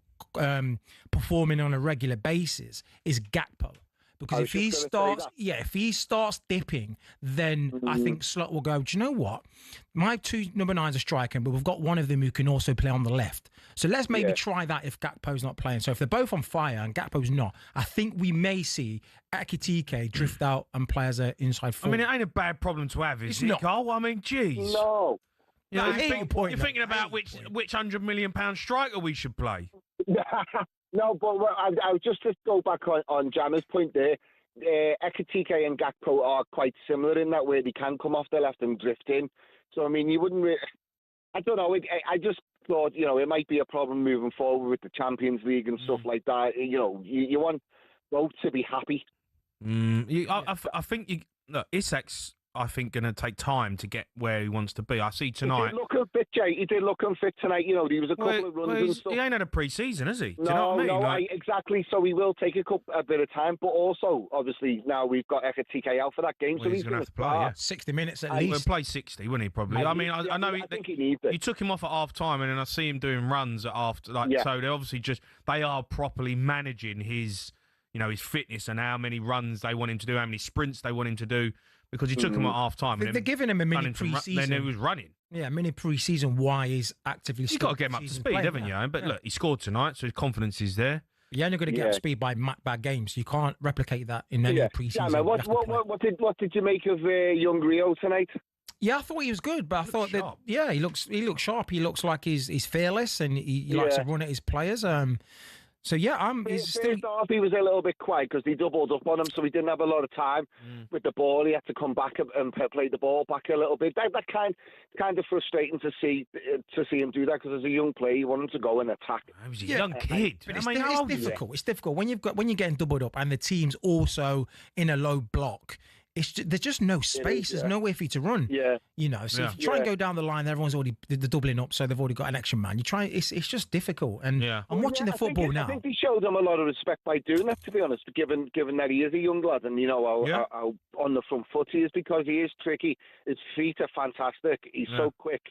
performing on a regular basis is Gakpo. Because if he starts dipping, then I think Slot will go, do you know what? My two number 9s are striking, but we've got one of them who can also play on the left. So let's maybe try that if Gakpo's not playing. So if they're both on fire and Gakpo's not, I think we may see Ekitike drift out and play as an inside forward. I mean, it ain't a bad problem to have, is it, Cole? I mean, geez. No. You know, you're thinking about which £100 million striker we should play. No, but I just to go back on Jammer's point there, Ekitike and Gakpo are quite similar in that way. They can come off the left and drift in. So, I mean, you wouldn't really... I don't know. I just thought, you know, it might be a problem moving forward with the Champions League and stuff like that. You know, you want both to be happy. I think Isak's, I think, going to take time to get where he wants to be. I see tonight. He did look unfit, Jay. He did look unfit tonight. You know, there was a couple of runs and stuff. He ain't had a pre-season, has he? Do No, you know what I mean? No, exactly. So he will take a bit of time. But also, obviously, now we've got Ekitike out for that game. Well, so he's going to have to play, 60 minutes at least. least. He'll play 60, wouldn't he, probably? I mean, I know I think he needs it. You took him off at half-time, and then I see him doing runs at after. So they're obviously they are properly managing his, you know, his fitness and how many runs they want him to do, how many sprints they want him to do. Because he took him at half-time. They're giving him a mini pre-season. Then he was running. Yeah, mini pre-season. Why he's actively... You've got to get him up to speed, haven't you? But look, he scored tonight, so his confidence is there. You're only going to get up to speed by bad games. You can't replicate that in any pre-season. Yeah, what did you make of young Rio tonight? Yeah, I thought he was good, but I thought that he looks sharp. He looks like he's fearless and he likes to run at his players. So yeah, First half he was a little bit quiet because they doubled up on him, so he didn't have a lot of time with the ball. He had to come back and play the ball back a little bit. That kind of frustrating to see him do that because as a young player, you want him to go and attack. He was a young kid. But it's difficult. It's difficult when you're getting doubled up and the team's also in a low block. There's just no space. There's nowhere for you to run. Yeah. You know, so if you try and go down the line, everyone's already the doubling up, so they've already got an extra man. You try, it's just difficult. And I'm watching the football now. I think he showed them a lot of respect by doing that, to be honest, given that he is a young lad and, you know, how on the front foot he is because he is tricky. His feet are fantastic. He's so quick.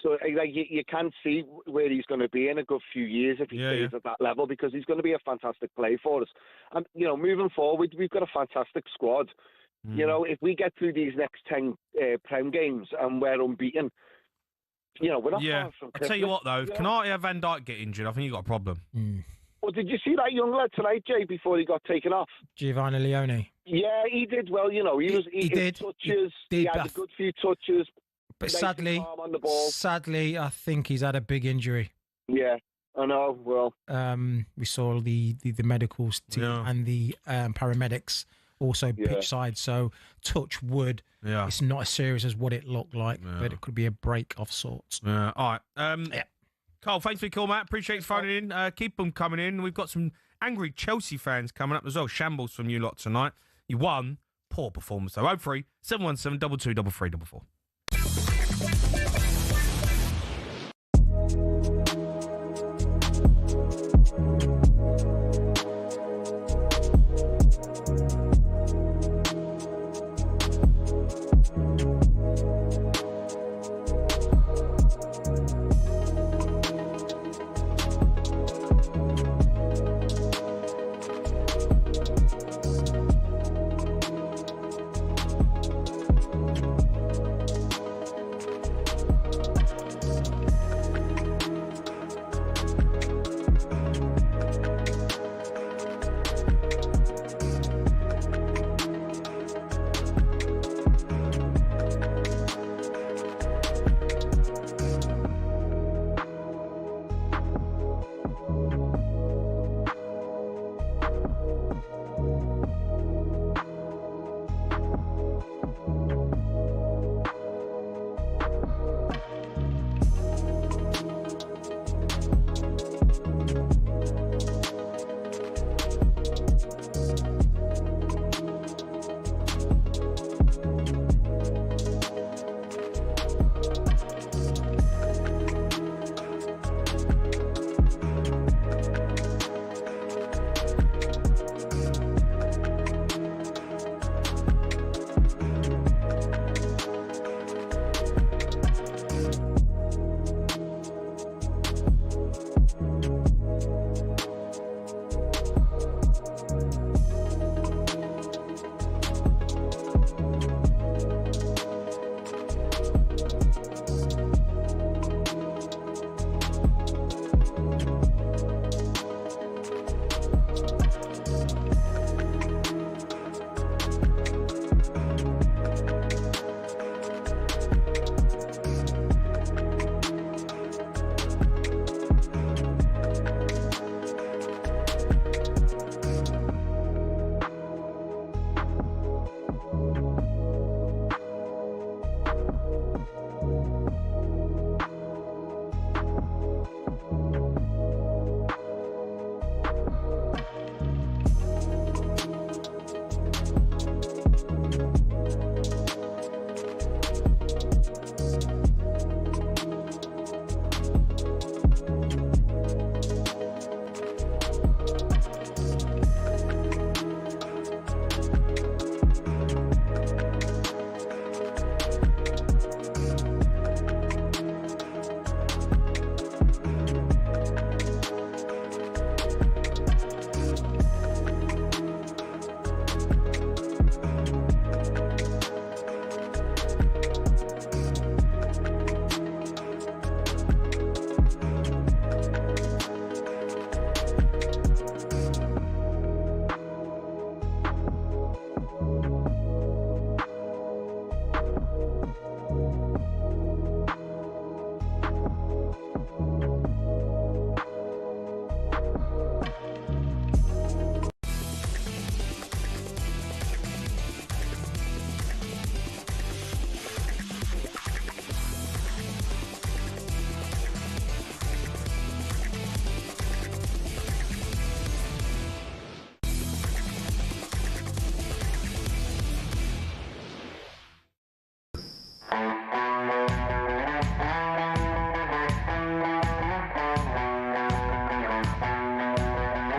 So like, you can see where he's going to be in a good few years if he stays at that level because he's going to be a fantastic player for us. And, you know, moving forward, we've got a fantastic squad. You know, if we get through these next 10 Prem games and we're unbeaten, you know, we're not far from Christmas. I'll tell you what, though, if Canati or Van Dijk get injured, I think you've got a problem. Well, did you see that young lad tonight, Jay, before he got taken off? Giovanni Leone. Yeah, he did well. You know, he did touches. He had a good few touches. But sadly, I think he's had a big injury. Yeah, I know. Well, we saw the medicals team and the paramedics also pitch side, so touch wood. Yeah, it's not as serious as what it looked like, but it could be a break of sorts. Yeah. All right. Carl, thanks for your call, Matt. Appreciate you phoning in. Keep them coming in. We've got some angry Chelsea fans coming up as well. Shambles from you lot tonight. You won. Poor performance though. 03 717 22 3344.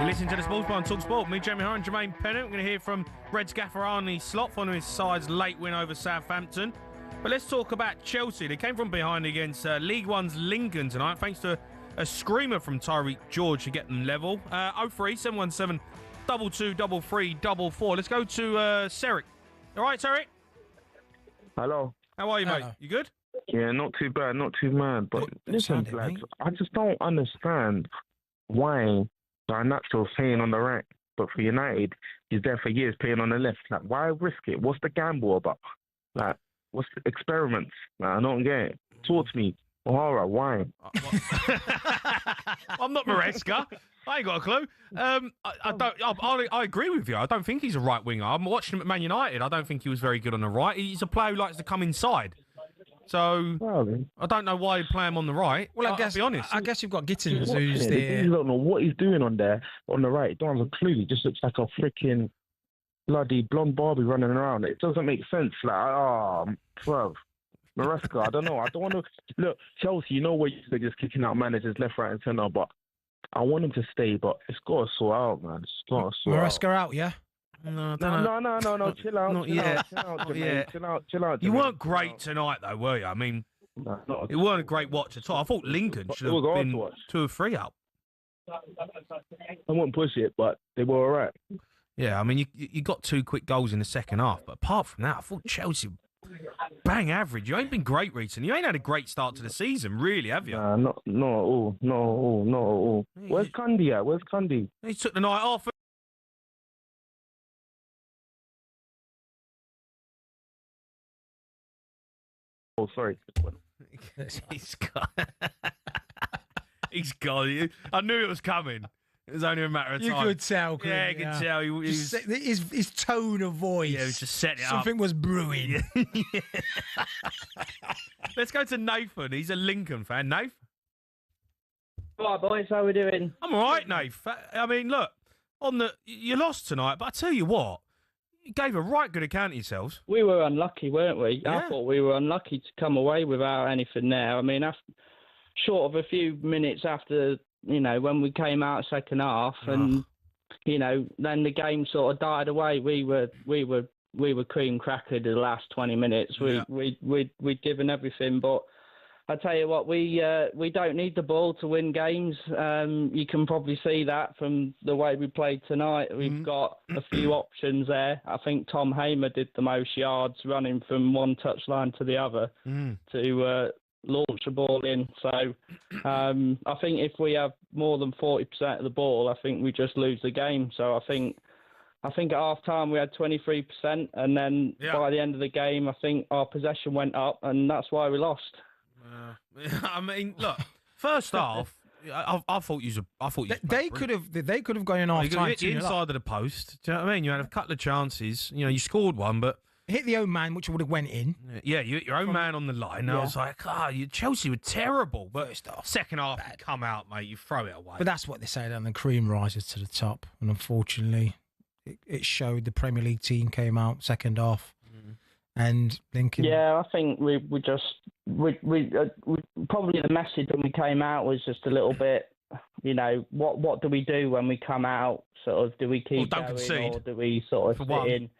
You're listening to the Sports Bar on talkSPORT. Me, Jamie O'Hara and Jermaine Pennant. We're going to hear from Reds gaffer Arne Slot following his side's late win over Southampton. But let's talk about Chelsea. They came from behind against League One's Lincoln tonight, thanks to a screamer from Tyreek George to get them level. 03 717 22 33 44. Let's go to Seric. All right, Seric? Hello. How are you, mate? You good? Yeah, not too bad, not too mad. But listen, lads, I just don't understand why Garnacho's playing on the right, but for United, he's there for years playing on the left. Like, why risk it? What's the gamble about? Like, what's the experiments? Like, I don't get it. Talk to me. O'Hara, why? I'm not Maresca. I ain't got a clue. I agree with you. I don't think he's a right winger. I'm watching him at Man United. I don't think he was very good on the right. He's a player who likes to come inside. So I don't know why you play him on the right. Well, I'll be honest. I guess you've got Gittins who's there. You don't know what he's doing on there on the right. Don't have a clue. He just looks like a freaking bloody blonde Barbie running around. It doesn't make sense. Like, bruv. Maresca, I don't know. I don't want to look Chelsea. You know where they're just kicking out managers left, right, and centre. But I want him to stay. But it's got to sort out, man. It's got to sort Maresca out, yeah. No. Chill out. Chill out. You weren't great tonight, though, were you? I mean, it weren't a great watch at all. I thought Lincoln should have been 2 or 3 up. I wouldn't push it, but they were all right. Yeah, I mean, you got 2 quick goals in the second half, but apart from that, I thought Chelsea bang average. You ain't been great recently. You ain't had a great start to the season, really, have you? Not at all. Where's Cundy at? Where's Cundy? He took the night off. Oh, sorry. He's gone. I knew it was coming. It was only a matter of time. You could tell. Yeah, you could tell. His tone of voice. Yeah, he was just setting it up. Something was brewing. Yeah. Let's go to Nathan. He's a Lincoln fan. Nath? All right, boys. How we doing? I'm all right, Nath. I mean, look, you lost tonight, but I tell you what, you gave a right good account of yourselves. We were unlucky, weren't we? Yeah. I thought we were unlucky to come away without anything there. I mean, short of a few minutes after, when we came out second half, and then the game sort of died away. We were cream crackered the last 20 minutes. We'd given everything, but I tell you what, we don't need the ball to win games. You can probably see that from the way we played tonight. We've got a few options there. I think Tom Hamer did the most yards running from one touchline to the other to launch the ball in. So I think if we have more than 40% of the ball, I think we just lose the game. So I think at half time we had 23%, and then by the end of the game, I think our possession went up, and that's why we lost. I mean, look, first half, I thought you. They could have gone in half time. You hit the inside of the post. Do you know what I mean? You had a couple of chances. You scored one, but hit the own man, which would have went in. Yeah, you hit your own man on the line. I was like, Chelsea were terrible. But second half, you come out, mate. You throw it away. But that's what they say, down the cream rises to the top. And unfortunately, it showed. The Premier League team came out second half. And Lincoln. Yeah, I think we probably the message when we came out was just a little bit, what do we do when we come out? Sort of, do we keep going concede. or do we sort of sit in?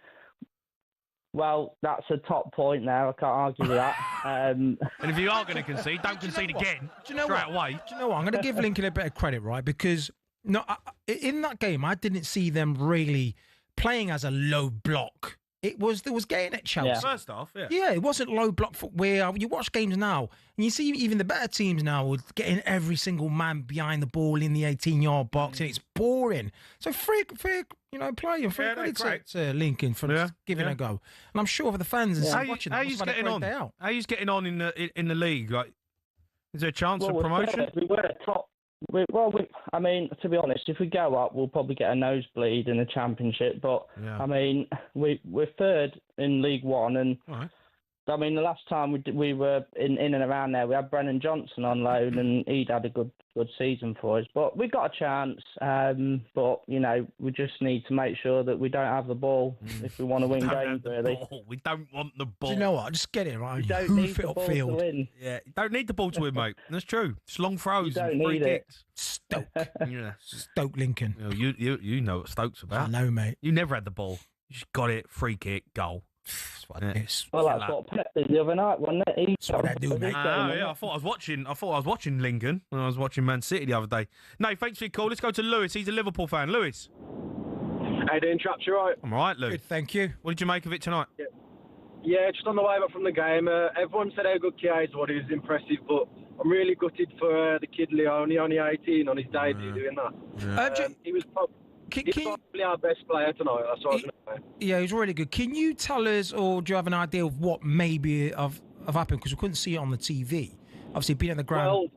Well, that's a top point there. I can't argue with that. And if you are going to concede, don't concede again. Do you know straight away. Do you know what? I'm going to give Lincoln a bit of credit, right? Because in that game, I didn't see them really playing as a low block. There was getting at Chelsea. Yeah. First off, yeah, it wasn't low block footwear. You watch games now, and you see even the better teams now with getting every single man behind the ball in the 18-yard box, and it's boring. So fair play and fair credit to Lincoln for giving it a go. And I'm sure for the fans and watching, how are you getting on? How are you getting on in the league? Like, is there a chance of promotion? We were top. I mean, to be honest, if we go up, we'll probably get a nosebleed in the Championship. But I mean, we're third in League One, and I mean, the last time we were in and around there, we had Brennan Johnson on loan, and he'd had a good season for us. But we've got a chance. But we just need to make sure that we don't have the ball if we want to win games. Really, we don't want the ball. Do you know what? Just get it right. You don't need the ball to win. Yeah, you don't need the ball to win, mate. That's true. It's long throws and free kicks. Stoke. Yeah. Stoke Lincoln. You know what Stoke's about. I know, mate. You never had the ball. You just got it. Free kick, goal. That's what it is. Well, that's what Pep did the other night, wasn't it? That's what I do, mate. I thought I was watching Lincoln when I was watching Man City the other day. No, thanks for your call. Let's go to Lewis. He's a Liverpool fan. Lewis. How you doing, chaps? You all right? I'm all right, Lewis. Good, thank you. What did you make of it tonight? Yeah, just on the way back from the game. Everyone said how good Chiesa was. He was impressive, but I'm really gutted for the kid Leone, only 18 on his debut doing that. He was probably our best player tonight. That's what I was going to say. Yeah, he was really good. Can you tell us, or do you have an idea of what maybe have happened? Because we couldn't see it on the TV. Obviously, being on the ground.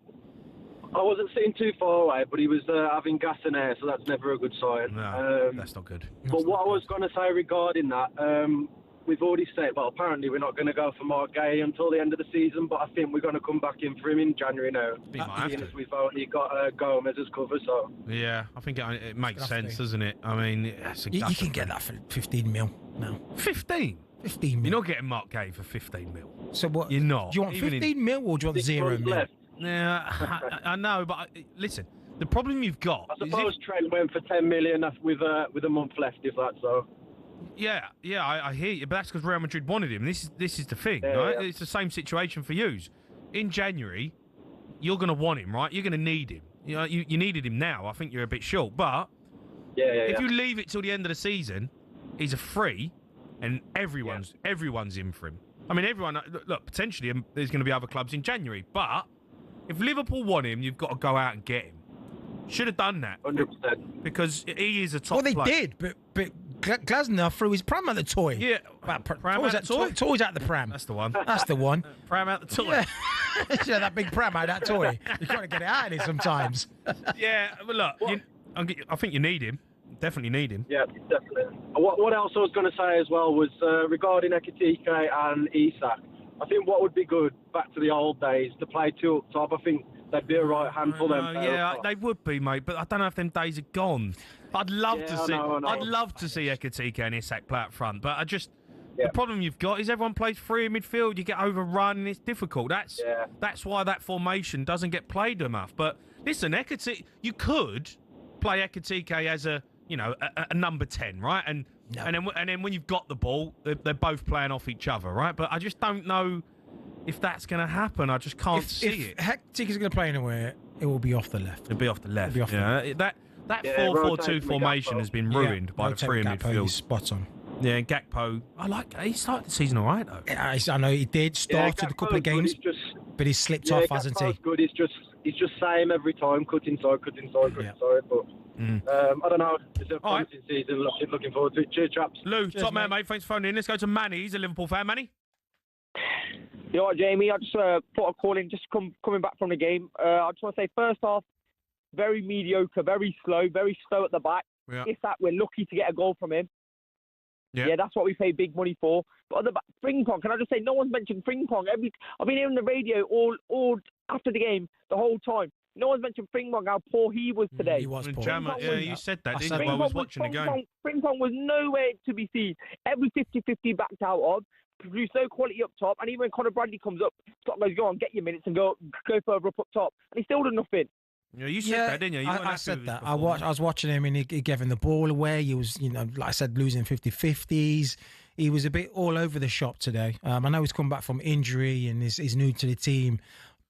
Well, I wasn't sitting too far away, but he was having gas and air, so that's never a good sign. No, that's not good. But what I was going to say regarding that, we've already said, well, apparently we're not going to go for Mark Gay until the end of the season, but I think we're going to come back in for him in January now. Seeing as we've only got Gomez as cover, so. Yeah, I think it makes sense, doesn't it? I mean, you can get that for 15 mil now. 15? 15 mil. You're not getting Mark Gay for 15 mil. So what? You're not. Do you want 15 mil or do you want 0 mil? Left. Yeah, I know, but listen, the problem you've got. I suppose Trent went for 10 million with a month left, if that's so. Yeah, I hear you, but that's because Real Madrid wanted him. This is the thing, right? Yeah. It's the same situation for you. In January, you're going to want him, right? You're going to need him. You needed him now. I think you're a bit short, but if you leave it till the end of the season, he's a free, and everyone's in for him. I mean, everyone. Look, potentially there's going to be other clubs in January, but if Liverpool want him, you've got to go out and get him. Should have done that. 100%. Because he is a top player. Well, they did, but Glasner threw his pram at the toy. Yeah. Pram out the toy? Toys out the pram. That's the one. That's the one. Pram out the toy. Yeah, that big pram out that toy. You've got to get it out of it sometimes. Yeah, but look, I think you need him. Definitely need him. Yeah, definitely. What else I was going to say as well was regarding Ekitike and Isak. I think what would be good, back to the old days, to play two up top. I think they'd be a right handful. Yeah, they would be, mate. But I don't know if them days are gone. I'd love to see. I'd love to see Ekitike and Isak play up front, but the problem you've got is everyone plays free in midfield. You get overrun, and it's difficult. That's why that formation doesn't get played enough. But listen, Ekitike, you could play Ekitike as a number 10, right? And then when you've got the ball, they're both playing off each other, right? But I just don't know if that's going to happen. I just can't see it. If Ekitike is going to play anywhere, it will be off the left. It'll be off the left. That 4-4-2 formation has been ruined by the three in midfield. Spot on. Yeah, Gakpo. He started the season all right, though. Yeah, I know he did. Started a couple of games, but he's slipped off, hasn't he? Good. He's just same every time. Cut inside. But I don't know. It's a promising season. Looking forward to it. Cheers, chaps. Lou, top man, mate. Thanks for phoning in. Let's go to Manny. He's a Liverpool fan. Manny? You know what, Jamie? I just thought I'd call in, just coming back from the game. I just want to say, first half, very mediocre, very slow at the back. Yeah. If that, we're lucky to get a goal from him. Yeah, that's what we pay big money for. But at the back, Frimpong, can I just say, no one's mentioned Frimpong. I've been hearing the radio all after the game, the whole time. No one's mentioned Frimpong, how poor he was today. He was poor. You said that, didn't you, while I was watching the game? Frimpong was nowhere to be seen. Every 50-50 backed out of. Produced no quality up top. And even when Conor Bradley comes up, Scott goes, go on, get your minutes and go further up top. And he still did nothing. Yeah, you said that, didn't you? I said that. I was watching him and he gave him the ball away. He was, like I said, losing 50-50s. He was a bit all over the shop today. I know he's come back from injury and he's new to the team,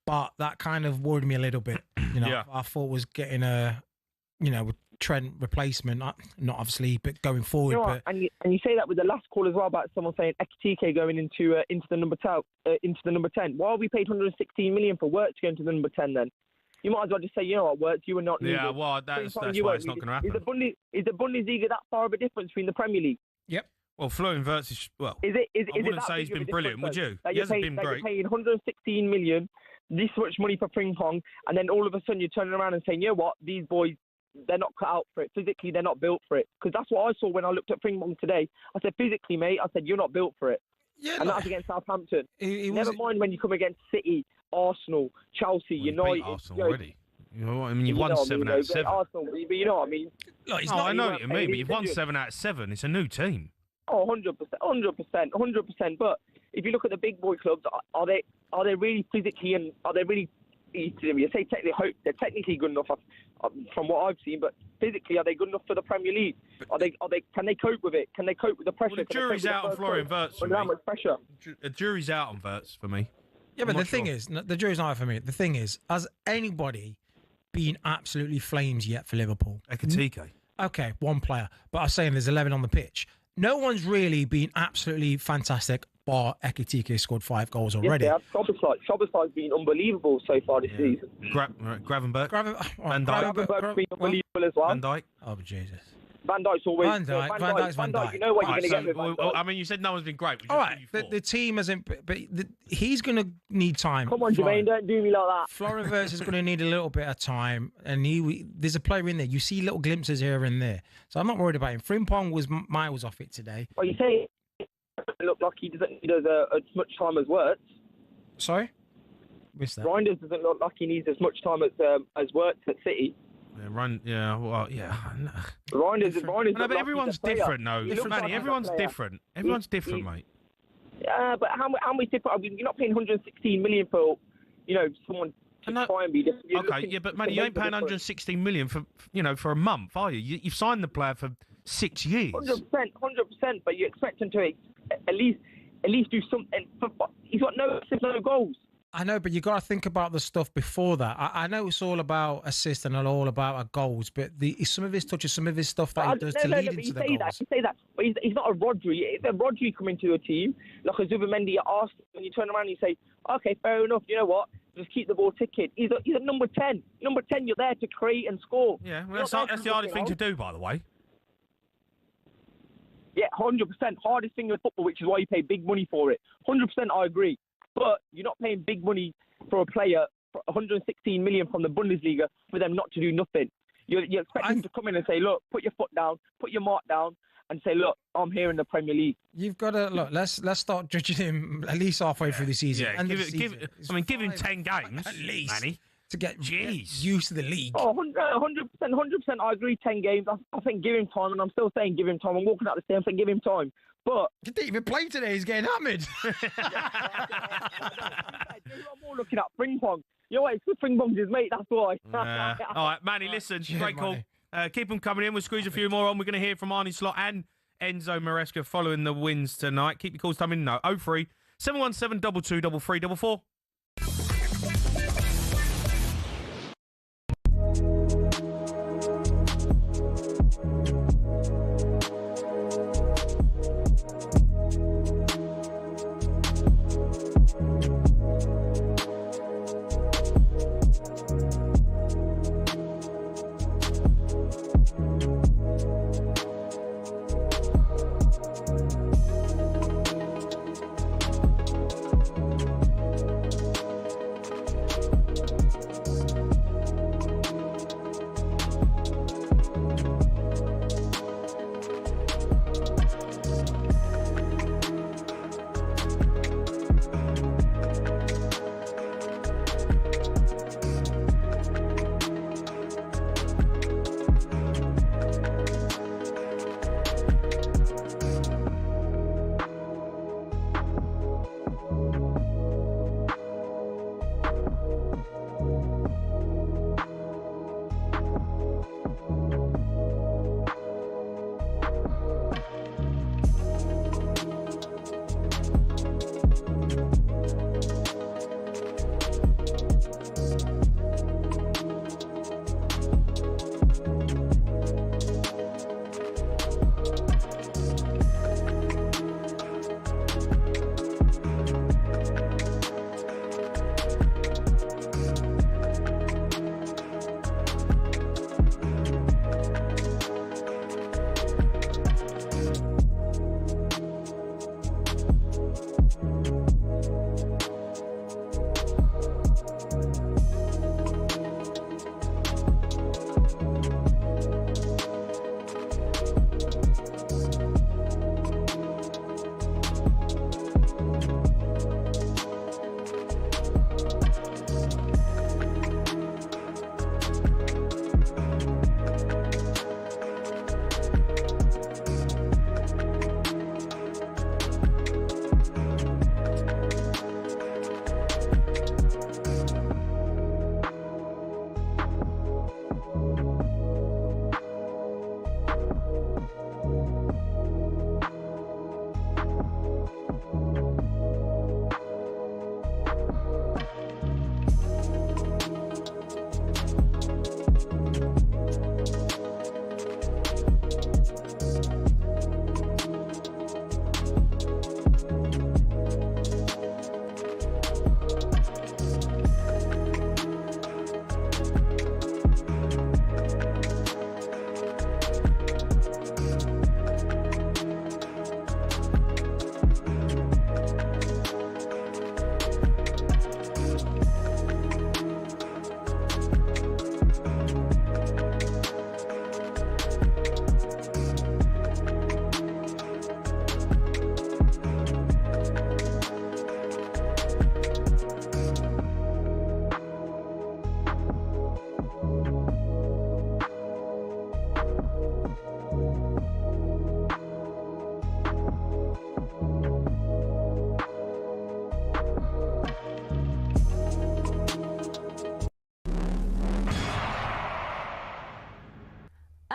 but that kind of worried me a little bit. I thought was getting a, Trent replacement, not obviously, but going forward. And you say that with the last call as well about someone saying Ekitike going into the number 10. Why have we paid 116 million for Wirtz to go into the number 10 then? You might as well just say, you know what, Wirtz, you were not needed. Yeah, well, that's why it's not going to happen. Is the Bundesliga that far of a difference between the Premier League? Yep. Well, Florian Wirtz is, I wouldn't say he's been brilliant, would you? He hasn't been great. You're paying 116 million, this much money for Frimpong, and then all of a sudden you're turning around and saying, you know what, these boys, they're not cut out for it. Physically, they're not built for it. Because that's what I saw when I looked at Frimpong today. I said, physically, mate, you're not built for it. and that's against Southampton. Never mind when you come against City, Arsenal, Chelsea, United. Beat Arsenal already. You know what I mean? You've won 7 out of 7. Arsenal, but you know what I mean? Look, I know what you mean, but you've won 7 out of 7. It's a new team. Oh, 100%. But if you look at the big boy clubs, are they really physically and are they really? You say they're technically good enough from what I've seen, but physically, are they good enough for the Premier League? Can they cope with it? Can they cope with the pressure? Well, the jury's out on Florian Wirtz for me. How much pressure? The jury's out on Wirtz for me. Yeah, but the thing is, the jury's not out for me. The thing is, has anybody been absolutely flames yet for Liverpool? Ekitike. Okay, one player. But I'm saying there's 11 on the pitch. No one's really been absolutely fantastic, bar Ekitike scored 5 goals already. Yes, Szoboszlai's been unbelievable so far this season. Gravenberch. Van Dijk's been unbelievable as well. Van Dijk. Oh, Jesus. Van Dijk's always... Van Dijk. You know what you're going to get with Van Dijk. I mean, you said no one's been great. All right, the team hasn't... But he's going to need time. Come on, Jermaine, don't do me like that. Florian Wirtz is going to need a little bit of time. And there's a player in there. You see little glimpses here and there. So I'm not worried about him. Frimpong was miles off it today. Well, you say it look like he doesn't need as much time as Wirtz. Sorry? Missed that. Reinders doesn't look like he needs as much time as Wirtz at City. Reinders. No, but everyone's different, though. Manny, everyone's different. Everyone's different, mate. Yeah, but how many different? I mean, you're not paying 116 million for, someone to try and be different. Okay, yeah, but Manny, you ain't paying 116 million for a month, are you? You've signed the player for 6 years. 100%. But you expect him to at least do something. He's got no goals. I know, but you got to think about the stuff before that. I know it's all about assists and all about goals, but some of his touches, some of his stuff that he does to lead into the goals. You say that, but he's not a Rodri. If a Rodri come into a team, like a Zubimendi at Arsenal, when you turn around and you say, okay, fair enough, you know what? Just keep the ball ticking. He's a number 10. Number 10, you're there to create and score. Yeah, well, that's the hardest thing to do, by the way. Yeah, 100%. Hardest thing in football, which is why you pay big money for it. 100% I agree. But you're not paying big money for a player, for 116 million from the Bundesliga, for them not to do nothing. You expect them to come in and say, look, put your foot down, put your mark down, and say, look, I'm here in the Premier League. You've got to look. Let's start judging him at least halfway through the season. Yeah, give him 10 games at least, Manny, to get used to the league. Oh, 100%. I agree. 10 games. I think give him time, and I'm still saying give him time. I'm walking out the stadium saying give him time. But he didn't even play today. He's getting hammered. I'm more looking at Frimpong. You know what? It's good Frimpong's his mate. That's why. All right, Manny. Listen, great call. Keep them coming in. We'll squeeze a few more on. We're going to hear from Arnie Slot and Enzo Maresca following the wins tonight. Keep your calls coming in. 03 717 22 33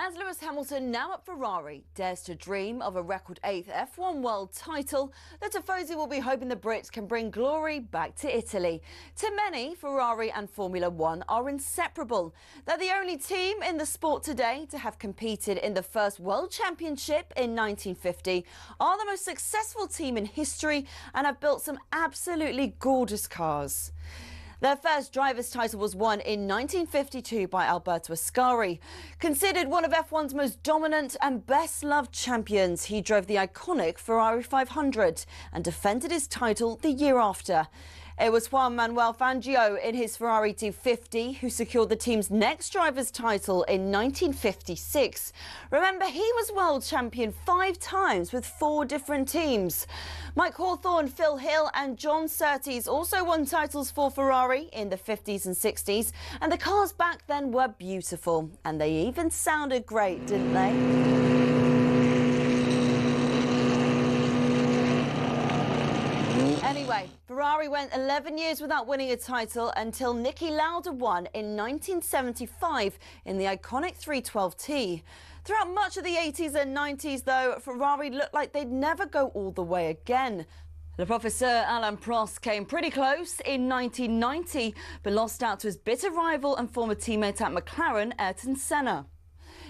As Lewis Hamilton, now at Ferrari, dares to dream of a record 8th F1 world title, the Tifosi will be hoping the Brits can bring glory back to Italy. To many, Ferrari and Formula One are inseparable. They're the only team in the sport today to have competed in the first World Championship in 1950, are the most successful team in history, and have built some absolutely gorgeous cars. Their first driver's title was won in 1952 by Alberto Ascari. Considered one of F1's most dominant and best-loved champions, he drove the iconic Ferrari 500 and defended his title the year after. It was Juan Manuel Fangio in his Ferrari 250 who secured the team's next driver's title in 1956. Remember, he was world champion 5 times with 4 different teams. Mike Hawthorne, Phil Hill and John Surtees also won titles for Ferrari in the 50s and 60s, and the cars back then were beautiful, and they even sounded great, didn't they? Anyway, Ferrari went 11 years without winning a title until Niki Lauda won in 1975 in the iconic 312T. Throughout much of the 80s and 90s, though, Ferrari looked like they'd never go all the way again. Le Professeur Alain Prost came pretty close in 1990, but lost out to his bitter rival and former teammate at McLaren, Ayrton Senna.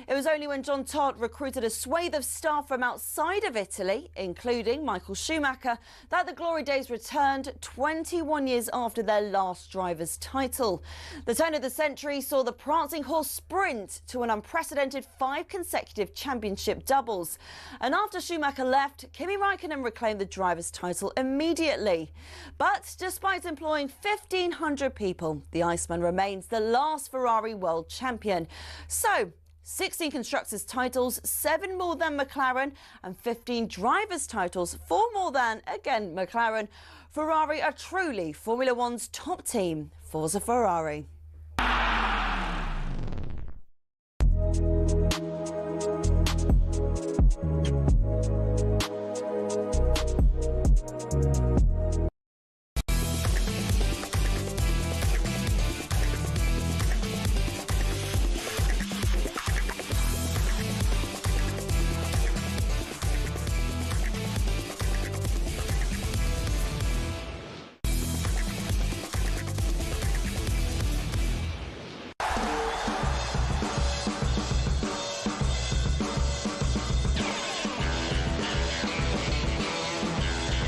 It was only when John Todt recruited a swathe of staff from outside of Italy, including Michael Schumacher, that the glory days returned 21 years after their last driver's title. The turn of the century saw the prancing horse sprint to an unprecedented 5 consecutive championship doubles. And after Schumacher left, Kimi Raikkonen reclaimed the driver's title immediately. But despite employing 1,500 people, the Iceman remains the last Ferrari world champion. So, 16 constructors' titles, 7 more than McLaren, and 15 drivers' titles, 4 more than, again, McLaren. Ferrari are truly Formula One's top team. Forza Ferrari.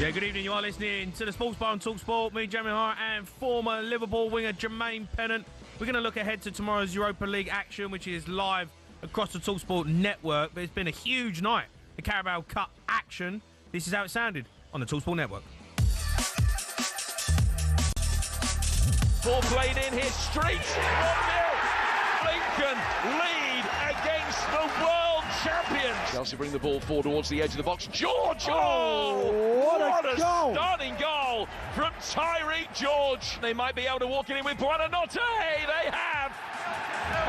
Yeah, good evening. You are listening to the Sports Bar on talkSPORT. Me, Jamie O'Hara, and former Liverpool winger Jermaine Pennant. We're going to look ahead to tomorrow's Europa League action, which is live across the talkSPORT network. But it's been a huge night, the Carabao Cup action. This is how it sounded on the talkSPORT network. Ball played in here, Street, 1-0. Lincoln lead against the world champions. Chelsea bring the ball forward towards the edge of the box. George! Oh, what a goal. Stunning goal from Tyree George. They might be able to walk it in with Buonanotte. They have.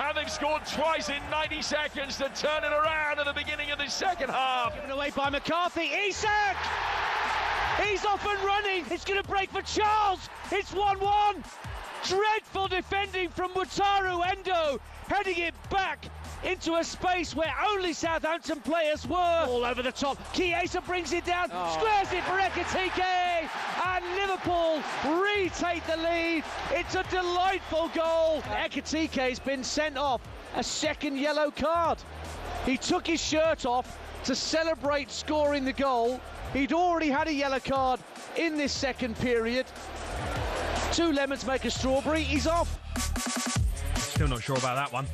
And they've scored twice in 90 seconds to turn it around at the beginning of the second half. Given away by McCarthy. Isak! He's off and running. It's going to break for Charles. It's 1-1. Dreadful defending from Wataru Endo, heading it back into a space where only Southampton players were. All over the top. Chiesa brings it down, squares it for Ekitike, and Liverpool retake the lead. It's a delightful goal. Ekitike's been sent off a second yellow card. He took his shirt off to celebrate scoring the goal. He'd already had a yellow card in this second period. 2 lemons make a strawberry. He's off. Still not sure about that one.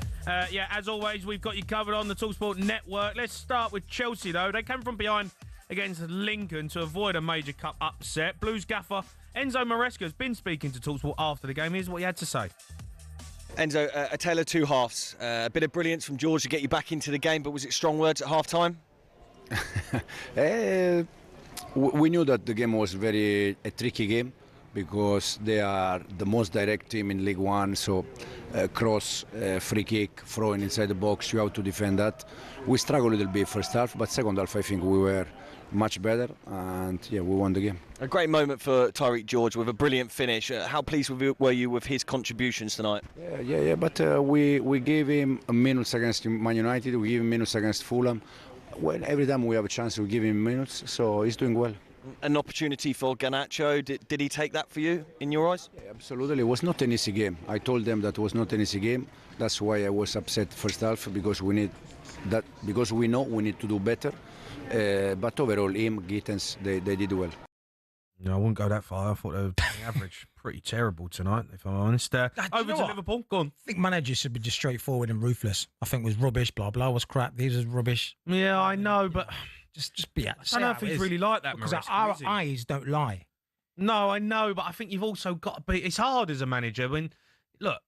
Yeah, as always, we've got you covered on the talkSPORT network. Let's start with Chelsea, though. They came from behind against Lincoln to avoid a major cup upset. Blues gaffer Enzo Maresca has been speaking to talkSPORT after the game. Here's what he had to say. Enzo, a tale of 2 halves. A bit of brilliance from George to get you back into the game, but was it strong words at half-time? We knew that the game was a tricky game, because they are the most direct team in League One. So cross, free kick, throwing inside the box, you have to defend that. We struggled a little bit first half, but second half I think we were much better, and yeah, we won the game. A great moment for Tyreek George with a brilliant finish. How pleased were you with his contributions tonight? Yeah. But we gave him a minutes against Man United. We gave him minutes against Fulham. Well, every time we have a chance, we give him minutes. So he's doing well. An opportunity for Garnacho. Did he take that for you, in your eyes? Yeah, absolutely. It was not an easy game. I told them that it was not an easy game. That's why I was upset first half, because we need that, because we know we need to do better. But overall, him, Gittens, they did well. No, I wouldn't go that far. I thought they were playing average. Pretty terrible tonight, if I'm honest. Over to Liverpool. Go on. I think managers should be just straightforward and ruthless. I think it was rubbish, blah, blah, was crap. These was rubbish. Yeah, I know, but just be out. I don't know if he's really like that, because Maresca, our eyes don't lie. No, I know, but I think you've also got to be... It's hard as a manager when... Look,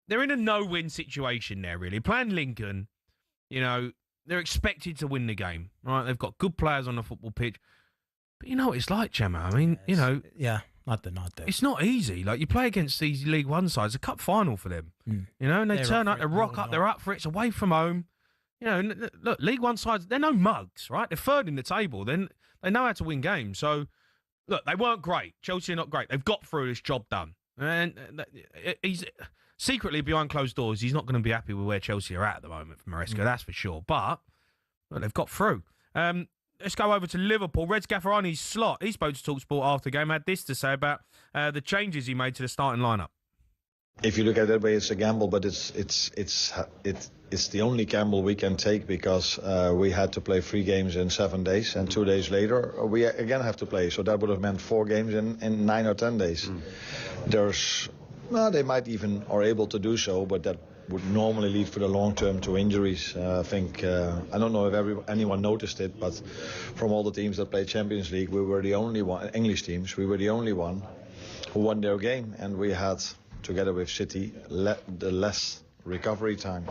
they're in a no-win situation there, really. Playing Lincoln, you know... They're expected to win the game, right? They've got good players on the football pitch. But you know what it's like, Gemma. I mean, you know... Yeah, I do. It's not easy. Like, you play against these League One sides, a cup final for them. You know, and they turn up, they rock up, they're up for it, it's away from home. You know, look, League One sides, they're no mugs, right? They're third in the table. Then they know how to win games. So, look, they weren't great. Chelsea are not great. They've got through this job done. And he's... Secretly, behind closed doors, he's not going to be happy with where Chelsea are at the moment for Maresca, that's for sure. But look, they've got through. Let's go over to Liverpool. Reds Gaffarani's slot. He spoke to talkSPORT after the game, had this to say about the changes he made to the starting lineup. If you look at it that way, it's a gamble, but it's the only gamble we can take, because we had to play 3 games in 7 days, and 2 days later we again have to play. So that would have meant 4 games in 9 or 10 days. They might even are able to do so, but that would normally lead for the long term to injuries. I think, I don't know if anyone noticed it, but from all the teams that played Champions League, we were the only one, English teams, we were the only one who won their game, and we had, together with City, the less recovery time.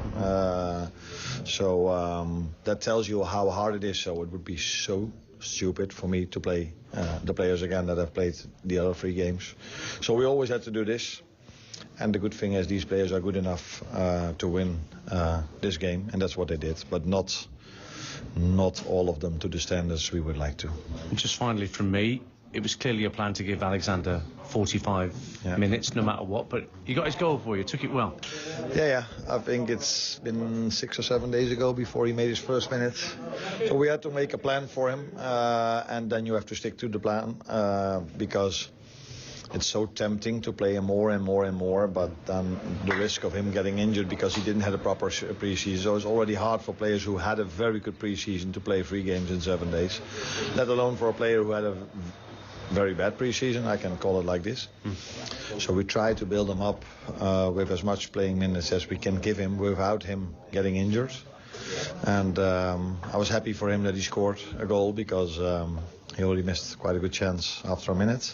So that tells you how hard it is. So it would be so stupid for me to play the players again that have played the other 3 games. So we always had to do this. And the good thing is these players are good enough to win this game, and that's what they did. But not all of them to the standards we would like to. And just finally from me, it was clearly a plan to give Alexander 45 minutes no matter what, but he got his goal for you, took it well. Yeah. I think it's been 6 or 7 days ago before he made his first minutes. So we had to make a plan for him, and then you have to stick to the plan, because it's so tempting to play him more and more and more, but then the risk of him getting injured because he didn't have a proper pre-season. So it's already hard for players who had a very good pre-season to play 3 games in 7 days, let alone for a player who had a very bad pre-season, I can call it like this. So we try to build him up with as much playing minutes as we can give him without him getting injured. And I was happy for him that he scored a goal, because he already missed quite a good chance after a minute.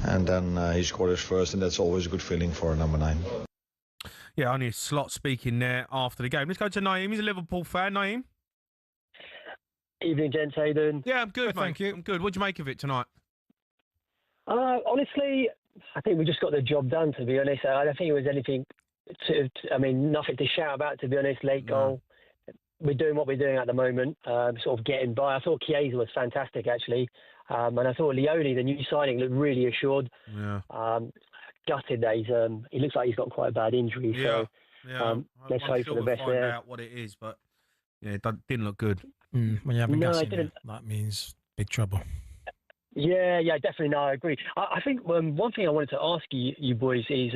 And then he scored his first, and that's always a good feeling for number 9. Yeah, only a slot speaking there after the game. Let's go to Naeem. He's a Liverpool fan. Naeem? Evening, gents. How you doing? Yeah, I'm good, mate. Thank you. I'm good. What do you make of it tonight? Honestly, I think we just got the job done, to be honest. I don't think it was anything nothing to shout about, to be honest. Late goal. We're doing what we're doing at the moment, sort of getting by. I thought Chiesa was fantastic, actually. And I thought Leone, the new signing, looked really assured. Yeah. Gutted that he looks like he's got quite a bad injury. Yeah. So let's hope for the best we'll there. find out what it is, but yeah, it didn't look good. When you have a gas in didn't. it, that means big trouble. Yeah, definitely. No, I agree. I think one thing I wanted to ask you boys is,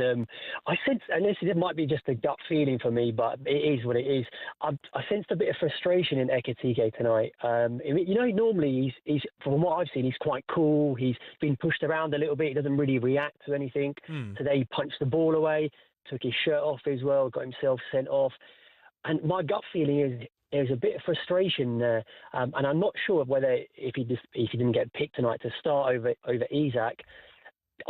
I sense, and this might be just a gut feeling for me, but it is what it is. I sensed a bit of frustration in Ekitike tonight. Normally he's from what I've seen, he's quite cool. He's been pushed around a little bit. He doesn't really react to anything. Today he punched the ball away, took his shirt off as well, got himself sent off. And my gut feeling is there's a bit of frustration there, and I'm not sure whether if he didn't get picked tonight to start over Isak.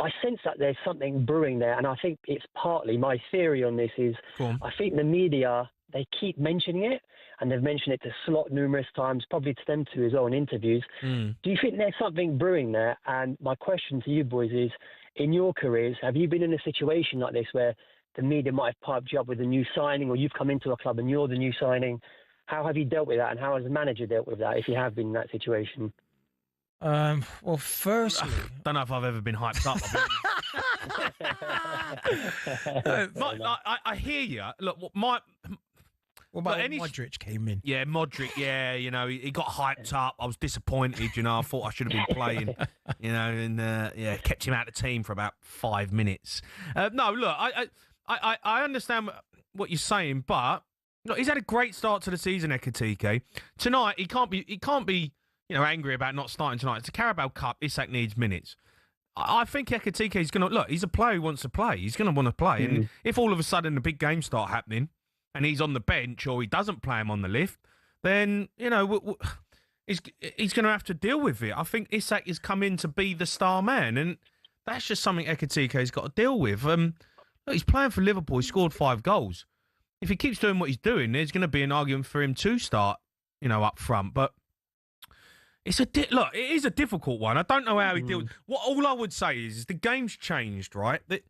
I sense that there's something brewing there, and I think it's partly my theory on this is I think the media, they keep mentioning it, and they've mentioned it to Slot numerous times, probably to them too as well in interviews. Do you think there's something brewing there? And my question to you boys is in your careers, have you been in a situation like this where the media might have piped you up with a new signing, or you've come into a club and you're the new signing? How have you dealt with that, and how has the manager dealt with that, if you have been in that situation? Well, firstly, don't know if I've ever been hyped up. I hear you. Look, what about when Modric came in? Yeah, Modric. Yeah, you know, he got hyped up. I was disappointed. You know, I thought I should have been playing. You know, and yeah, kept him out of the team for about 5 minutes. No, look, I understand what you're saying, but look, he's had a great start to the season, Ekitike. Tonight, he can't be, you know, angry about not starting tonight. It's a Carabao Cup. Isak needs minutes. I think Ekitike is going to look. He's a player who wants to play. He's going to want to play, and if all of a sudden the big games start happening, and he's on the bench or he doesn't play him on the lift, then, you know, he's going to have to deal with it. I think Isak has come in to be the star man, and that's just something Ekitike's got to deal with. Look, he's playing for Liverpool. He scored 5 goals. If he keeps doing what he's doing, there's going to be an argument for him to start, you know, up front. But it's look, it is a difficult one. I don't know how he deals. All I would say is the game's changed, right? That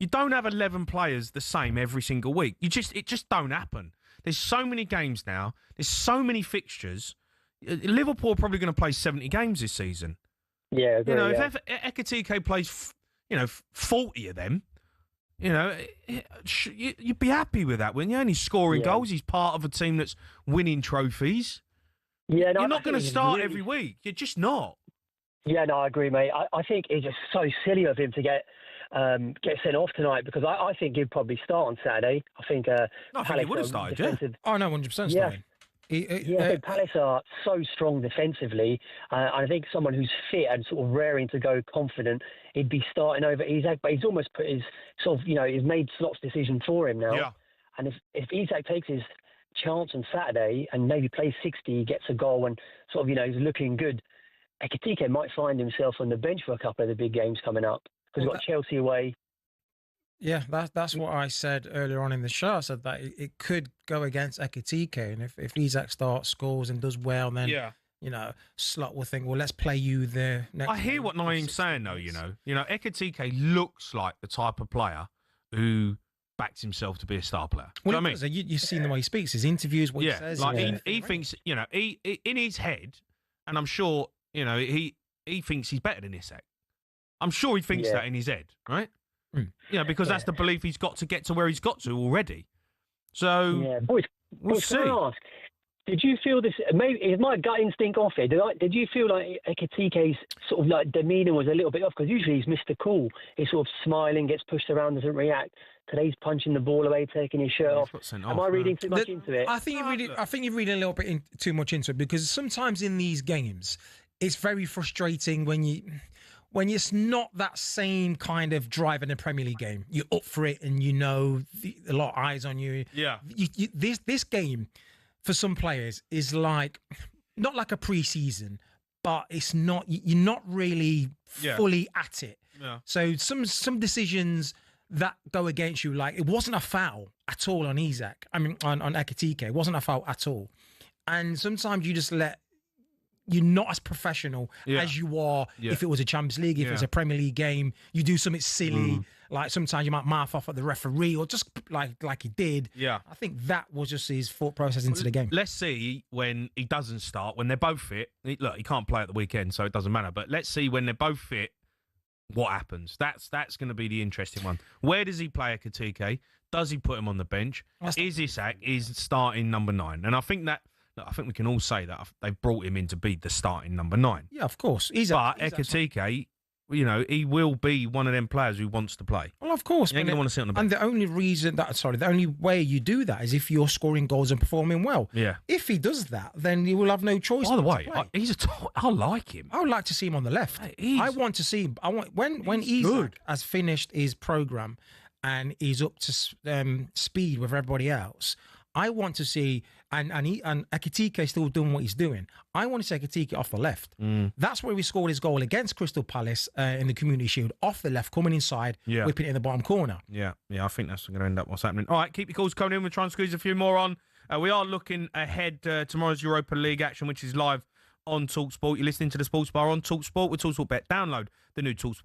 you don't have 11 players the same every single week. It just don't happen. There's so many games now. There's so many fixtures. Liverpool are probably going to play 70 games this season. Yeah, you know, if Ekitike plays, 40 of them, you know, you'd be happy with that, wouldn't you? And he's scoring goals. He's part of a team that's winning trophies. Yeah, no, you're not going to start every week. You're just not. Yeah, no, I agree, mate. I think it's just so silly of him to get sent off tonight, because I think he'd probably start on Saturday. I think he would have started, yeah. Oh, no, 100% starting. Palace are so strong defensively. I think someone who's fit and sort of raring to go, confident, he'd be starting over Isak, but he's almost put his he's made Slot's decision for him now. Yeah. And if Isak takes his chance on Saturday and maybe plays 60, gets a goal and sort of, he's looking good, Ekitike might find himself on the bench for a couple of the big games coming up, because we've got Chelsea away. Yeah, that's what I said earlier on in the show. I said that it could go against Ekitike, and if Isak starts, scores and does well, then Slot will think, well, let's play you there. I hear what Naeem's saying, though. You know, Ekitike looks like the type of player who backs himself to be a star player. Well, you know what I mean? You've seen the way he speaks, his interviews, what he says. Like he thinks, he in his head, and I'm sure, he thinks he's better than Isak. I'm sure he thinks that in his head, right? Because that's the belief he's got to get to where he's got to already. So, boys, we'll see. Can I ask, did you feel this? Maybe is my gut instinct off here? Did you feel like Ekitike's sort of like demeanour was a little bit off? Because usually he's Mr. Cool. He's sort of smiling, gets pushed around, doesn't react. Today's punching the ball away, taking his shirt off. Am I reading too much into it? I think you're reading a little bit too much into it, because sometimes in these games, it's very frustrating when it's not that same kind of drive in a Premier League game. You're up for it, and a lot of eyes on you. Yeah. This game, for some players, is like not like a pre-season, but it's not. You're not really fully at it. Yeah. So some decisions that go against you, like it wasn't a foul at all on Isak. I mean, on Ekitike, it wasn't a foul at all. And sometimes you just you're not as professional as you are if it was a Champions League, if it's a Premier League game. You do something silly, like sometimes you might mouth off at the referee, or just like he did. Yeah. I think that was just his thought process into the game. Let's see when he doesn't start, when they're both fit. Look, he can't play at the weekend, so it doesn't matter. But let's see when they're both fit, what happens. That's going to be the interesting one. Where does he play Ekitike? Does he put him on the bench? Is Isak starting number 9? And I think we can all say that they've brought him in to be the starting number 9. Yeah, of course. But Ekitike, he will be one of them players who wants to play. Well, of course. You ain't going to want to sit on the bench. And the only way you do that is if you're scoring goals and performing well. Yeah. If he does that, then he will have no choice. By the way, I like him. I would like to see him on the left. I want to see him. When Isak has finished his programme and he's up to speed with everybody else, I want to see, and Ekitike is still doing what he's doing. I want to see Ekitike off the left. That's where he scored his goal against Crystal Palace in the Community Shield, off the left, coming inside, whipping it in the bottom corner. Yeah, I think that's going to end up what's happening. All right, keep your calls coming in. We'll try and squeeze a few more on. We are looking ahead to tomorrow's Europa League action, which is live on talkSPORT. You're listening to the Sports Bar on talkSPORT with talkSPORT Bet. Download the new talkSPORT.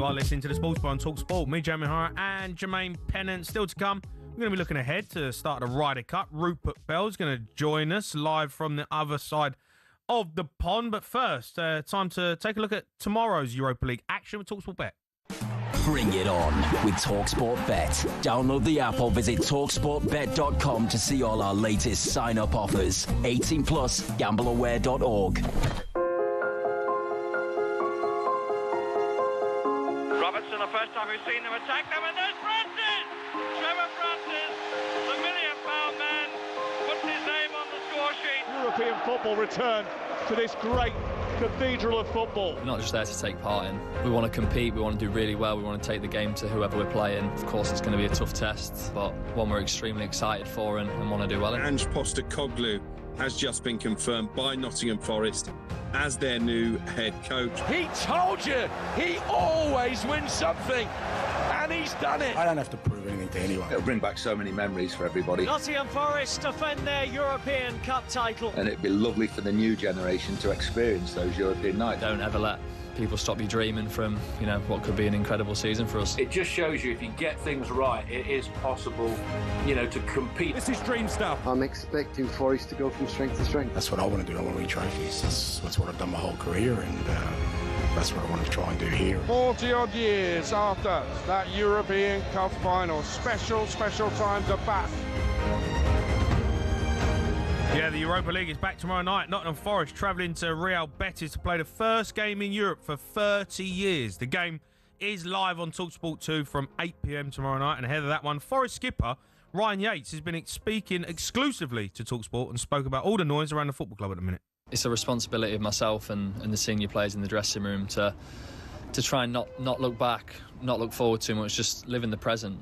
are listening to the Sports Bar on talkSPORT. Me, Jamie O'Hara, and Jermaine Pennant. Still to come, we're going to be looking ahead to the start of the Ryder Cup. Rupert Bell's going to join us live from the other side of the pond. But first, time to take a look at tomorrow's Europa League action with talkSPORT Bet. Bring it on with talkSPORT Bet. Download the app or visit talksportbet.com to see all our latest sign-up offers. 18 plus, gambleaware.org. Robertson, the first time we've seen them attack them, and there's Francis! Trevor Francis, the £1 million man, puts his name on the score sheet. European football returned to this great cathedral of football. We're not just there to take part in. We want to compete, we want to do really well, we want to take the game to whoever we're playing. Of course, it's going to be a tough test, but one we're extremely excited for and want to do well in. Ange Postecoglou has just been confirmed by Nottingham Forest as their new head coach. He told you, he always wins something, and he's done it. I don't have to prove anything to anyone. It'll bring back so many memories for everybody. Nottingham Forest defend their European Cup title. And it'd be lovely for the new generation to experience those European nights. Don't ever let people stop you dreaming from, what could be an incredible season for us. It just shows you if you get things right, it is possible, to compete. This is dream stuff. I'm expecting Forest to go from strength to strength. That's what I want to do. I want to win trophies. That's what I've done my whole career, and that's what I want to try and do here. 40-odd years after that European Cup final. Special times are back. Yeah, the Europa League is back tomorrow night. Nottingham Forest travelling to Real Betis to play the first game in Europe for 30 years. The game is live on talkSPORT 2 from 8 p.m. tomorrow night. And ahead of that one, Forest skipper Ryan Yates has been speaking exclusively to talkSPORT and spoke about all the noise around the football club at the minute. It's a responsibility of myself and the senior players in the dressing room to try and not look back, not look forward too much, just live in the present.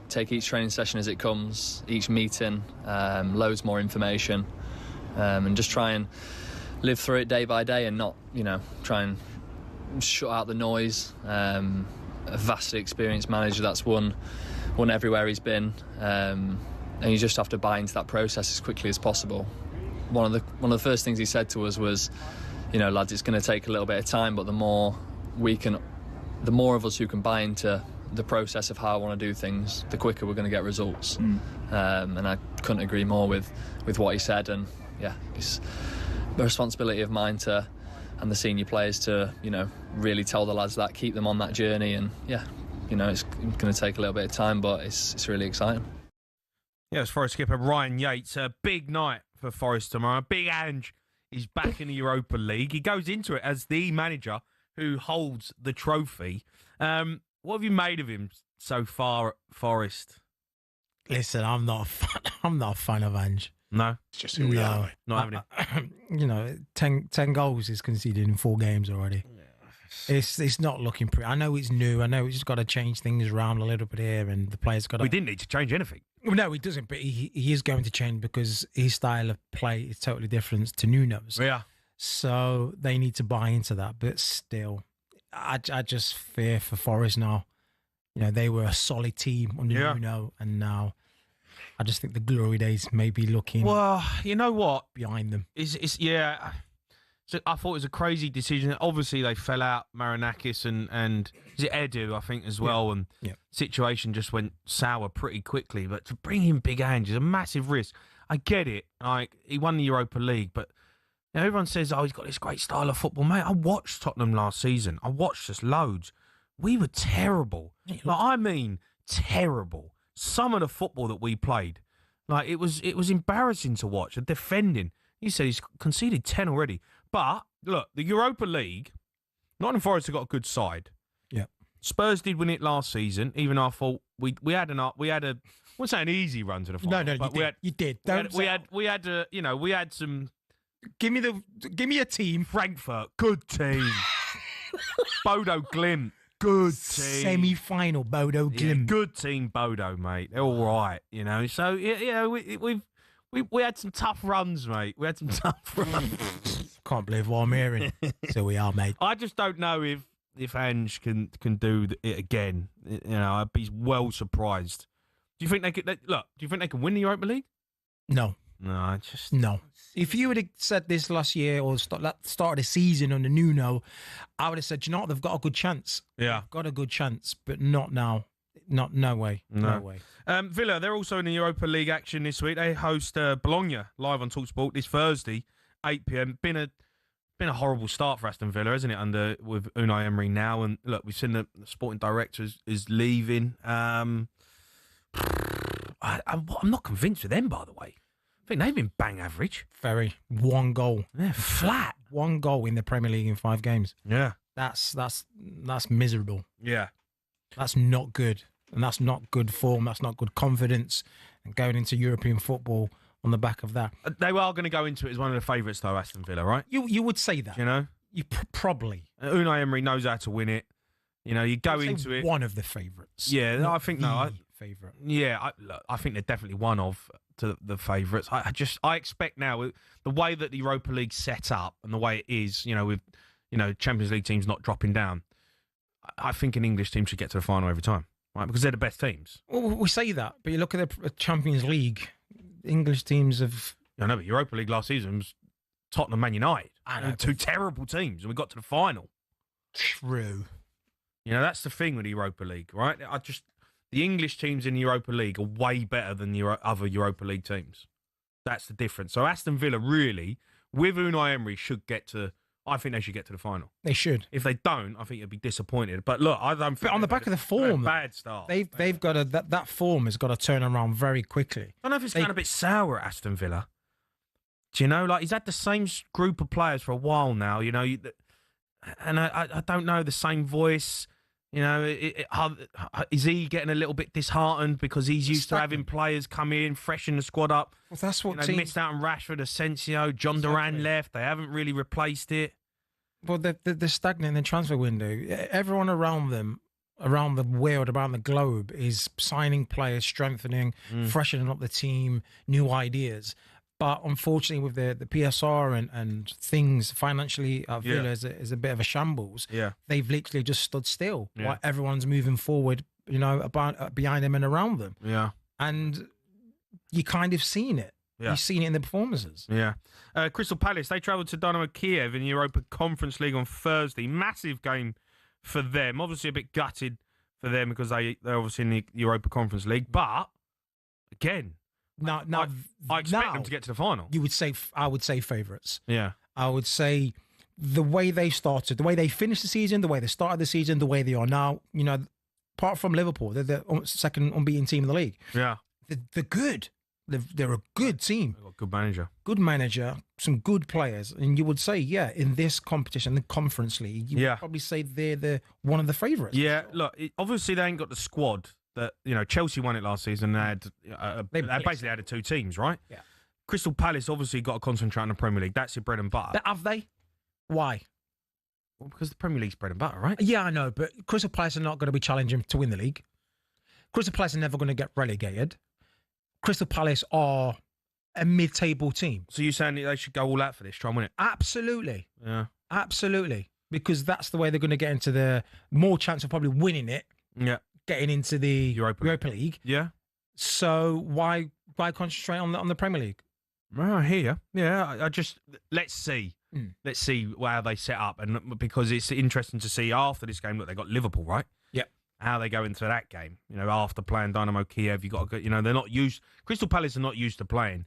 Take each training session as it comes, each meeting, loads more information, and just try and live through it day by day and not, try and shut out the noise. A vastly experienced manager that's won everywhere he's been, and you just have to buy into that process as quickly as possible. One of the first things he said to us was, lads, it's going to take a little bit of time, but the more of us who can buy into the process of how I want to do things, the quicker we're going to get results. And I couldn't agree more with what he said. And yeah, it's the responsibility of mine and the senior players to really tell the lads that, keep them on that journey. And yeah, it's going to take a little bit of time, but it's really exciting. Yeah, it's Forest skipper Ryan Yates. A big night for Forest tomorrow. Big Ange is back in the Europa League. He goes into it as the manager who holds the trophy. What have you made of him so far at Forest? Listen, I'm not a fan of Ange. No, it's just who we are. Not having him. 10 goals is conceded in 4 games already. Yeah. It's not looking pretty. I know it's new. I know he's got to change things around a little bit here, and the players got to. We didn't need to change anything. No, he doesn't. But he is going to change because his style of play is totally different to Nuno's. Yeah. So they need to buy into that. But still, I just fear for Forest now. They were a solid team under Nuno, and now I just think the glory days may be looking. Well, you know what? Behind them. So I thought it was a crazy decision. Obviously, they fell out, Marinakis and is it Edu, I think, as well. And situation just went sour pretty quickly. But to bring in Big Ange is a massive risk. I get it. He won the Europa League, but everyone says, he's got this great style of football. Mate, I watched Tottenham last season. I watched us loads. We were terrible. Terrible. Some of the football that we played, it was embarrassing to watch. The defending. He said he's conceded 10 already. But look, the Europa League, Nottingham Forest have got a good side. Yeah. Spurs did win it last season. Even I thought we had I wouldn't say an easy run to the final. No, but you did. We had some. Give me a team. Frankfurt, good team. Bodo Glimt. Good team. Semi-final, Bodo Glimt. Good team, Bodo, mate. They're all right, So, we had some tough runs, mate. We had some tough runs. Can't believe what I'm hearing. So we are, mate. I just don't know if Ange can do it again. I'd be well surprised. Do you think they could? Do you think they can win the Europa League? No. No, just no. If you would have said this last year or start of the season on the Nuno, I would have said, you know what, they've got a good chance. Yeah. They've got a good chance, but not now. No way. No way. Villa, they're also in the Europa League action this week. They host Bologna live on talkSPORT this Thursday, 8 p.m. Been a horrible start for Aston Villa, isn't it? With Unai Emery now, and look, we've seen the sporting director is leaving. I'm not convinced with them, by the way. I think they've been bang average. Very. One goal. They're flat. One goal in the Premier League in 5 games. Yeah. That's miserable. Yeah. That's not good. And that's not good form. That's not good confidence. And going into European football on the back of that. They are going to go into it as one of the favourites, though, Aston Villa, right? You would say that. You know? You probably. Unai Emery knows how to win it. You know, you go into it. One of the favourites. Yeah, I think favourite. Yeah, I think they're definitely one of the favourites. I expect now the way that the Europa League's set up and the way it is, with Champions League teams not dropping down. I think an English team should get to the final every time, right? Because they're the best teams. Well, we say that, but you look at the Champions League, English teams have. I know, but Europa League last season was Tottenham, Man United. I know, 2 terrible teams, and we got to the final. True. That's the thing with the Europa League, right? The English teams in the Europa League are way better than the other Europa League teams. That's the difference. So Aston Villa really, with Unai Emery, I think they should get to the final. They should. If they don't, I think you'll be disappointed. But look, I don't. But on the back of the form, bad start. They've got that form has got to turn around very quickly. I don't know if it's gone a bit sour at Aston Villa. Do you know? Like, he's had the same group of players for a while now. And I don't know, the same voice. Is he getting a little bit disheartened because he's used to having players come in, freshen the squad up? Well, that's what missed out on Rashford, Asensio, John Duran left. They haven't really replaced it. Well, they're stagnant in the transfer window. Everyone around them, around the world, around the globe, is signing players, strengthening, freshening up the team, new ideas. But unfortunately, with the PSR and things financially, Villa is a bit of a shambles. Yeah, they've literally just stood still while everyone's moving forward. Behind them and around them. Yeah, and you kind of seen it. Yeah. You've seen it in the performances. Yeah. Crystal Palace, they travelled to Dynamo Kiev in the Europa Conference League on Thursday. Massive game for them. Obviously a bit gutted for them because they're obviously in the Europa Conference League. But, again, I expect them to get to the final. I would say favourites. Yeah. I would say the way they started, the way they finished the season, the way they started the season, the way they are now, apart from Liverpool, they're the second unbeaten team in the league. Yeah. They're good. They're a good team. They've got a good manager. Good manager, some good players. And you would say, in this competition, the Conference League, you would probably say they're one of the favourites. Yeah, look, obviously they ain't got the squad that, Chelsea won it last season. They basically added 2 teams, right? Yeah. Crystal Palace obviously got to concentrate on the Premier League. That's your bread and butter. But have they? Why? Well, because the Premier League's bread and butter, right? Yeah, I know, but Crystal Palace are not going to be challenging to win the league. Crystal Palace are never going to get relegated. Crystal Palace are a mid-table team. So you're saying they should go all out for this, try and win it? Absolutely. Yeah. Absolutely. Because that's the way they're going to get into the more chance of probably winning it. Yeah. Getting into the Europa League. Yeah. So why concentrate on the Premier League? Well, I hear you. Yeah, I just let's see. Let's see how they set up, and because it's interesting to see after this game. Look, they got Liverpool, right? Yeah. How they go into that game, after playing Dynamo Kiev, you got to go. They're not used. Crystal Palace are not used to playing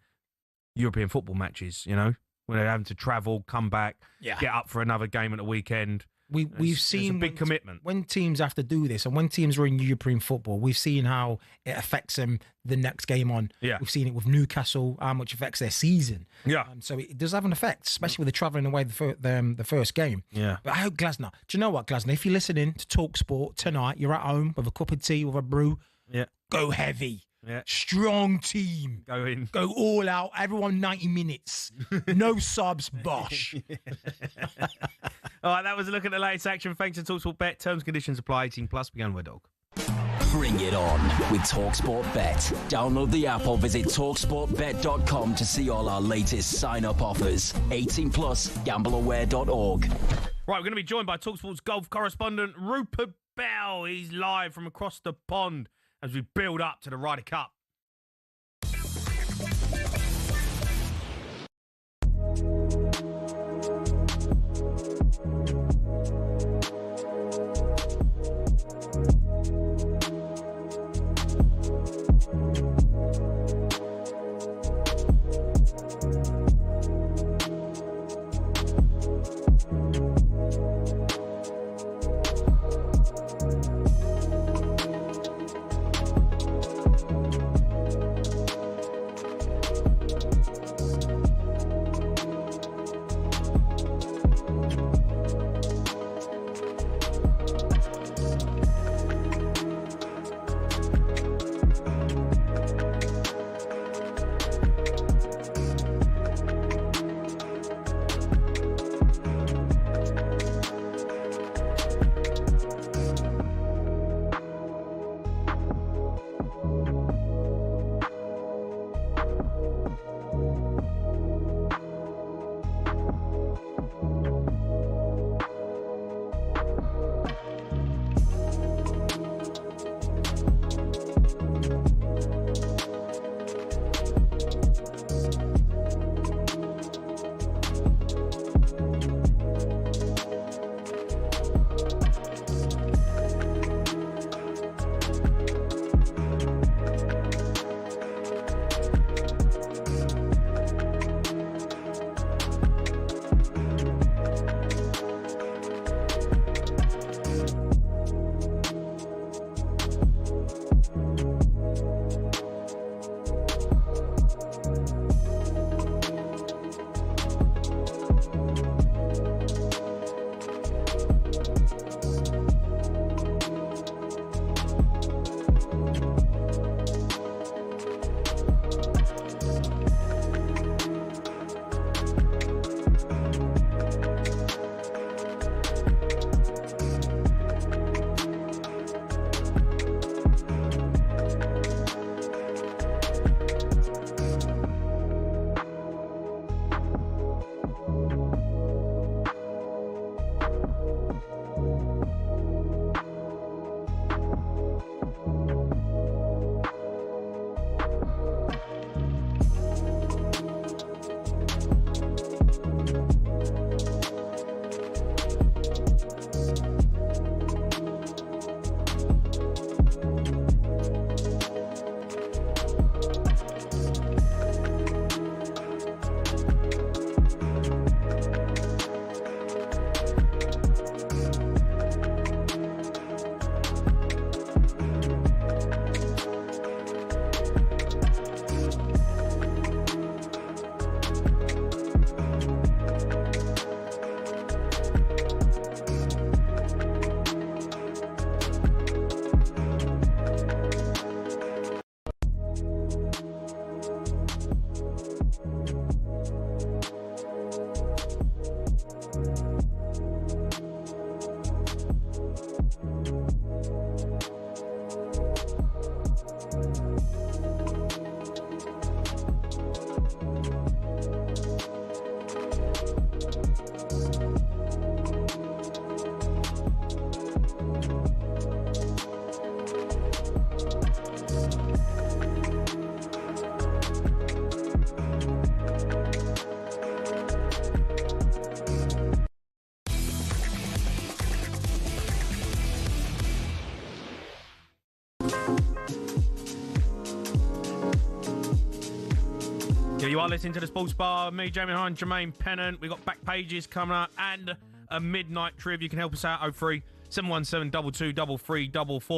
European football matches. When they're having to travel, come back, get up for another game at the weekend. We've seen a big commitment when teams have to do this, and when teams are in European football, we've seen how it affects them the next game on. Yeah, we've seen it with Newcastle, how much it affects their season. Yeah, so it does have an effect, especially with the travelling away the first game. Yeah, but I hope Glasner. Do you know what, Glasner? If you're listening to talkSPORT tonight, you're at home with a cup of tea with a brew. Yeah, go heavy. Yeah, strong team. Go in. Go all out. Everyone 90 minutes. No subs. Bosh. All right, that was a look at the latest action. Thanks to talkSPORT Bet. Terms and conditions apply. 18+. Begin with dog. Bring it on with talkSPORT Bet. Download the app or visit talksportbet.com to see all our latest sign-up offers. 18+. Gambleaware.org. Right, we're going to be joined by talkSPORT's golf correspondent Rupert Bell. He's live from across the pond as we build up to the Ryder Cup. You are listening to the Sports Bar. Me, Jamie O'Hara, Jermaine Pennant. We've got back pages coming up and a midnight trivia. You can help us out. 03 717 22 33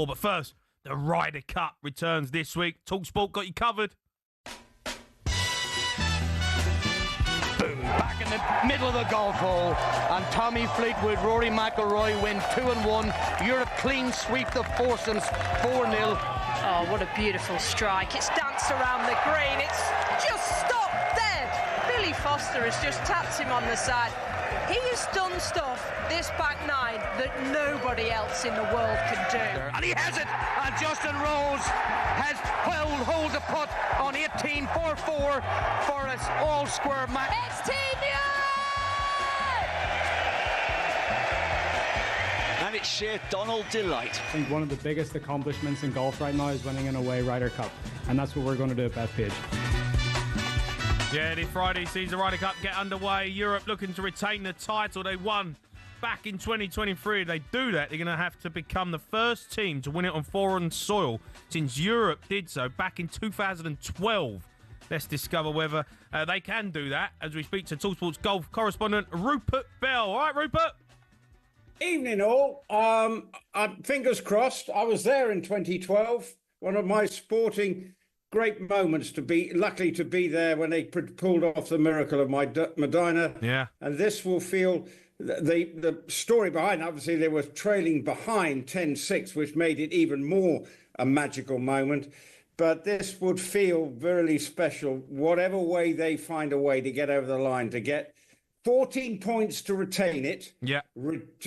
But first, the Ryder Cup returns this week. talkSPORT got you covered. Boom, back in the middle of the golf hole, and Tommy Fleetwood, Rory McIlroy win 2-1. Europe clean sweep the foursomes 4-0. Oh, what a beautiful strike. It's danced around the green. It's just stopped dead. Billy Foster has just tapped him on the side. He has done stuff, this back nine, that nobody else in the world can do. And he has it. And Justin Rose has holds a putt on 18 4-4 for us all square match. It's Team And it's sheer Donald delight. I think one of the biggest accomplishments in golf right now is winning an away Ryder Cup, and that's what we're going to do at Bethpage. Yeah, the Friday sees the Ryder Cup get underway. Europe looking to retain the title they won back in 2023. If they do that, they're going to have to become the first team to win it on foreign soil since Europe did so back in 2012. Let's discover whether they can do that as we speak to talkSPORT's golf correspondent Rupert Bell. All right, Rupert? Evening all. Fingers crossed. I was there in 2012. One of my sporting great moments to be lucky to be there when they pulled off the miracle of Medina. Yeah. And this will feel the story behind. Obviously, they were trailing behind 10-6, which made it even more a magical moment. But this would feel really special, whatever way they find a way to get over the line, to get 14 points to retain it. Yeah. But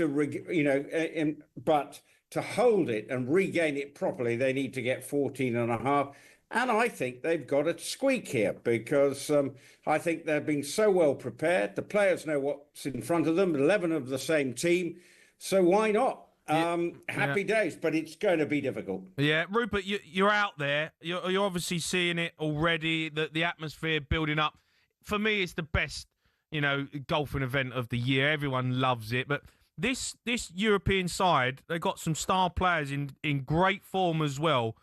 to hold it and regain it properly, they need to get 14 and a half. And I think they've got a squeak here because I think they're being so well prepared. The players know what's in front of them, 11 of the same team. So why not? Happy days, but it's going to be difficult. Yeah, Rupert, you're out there. You're obviously seeing it already, the atmosphere building up. For me, it's the best, golfing event of the year. Everyone loves it. But this European side, they've got some star players in great form as well.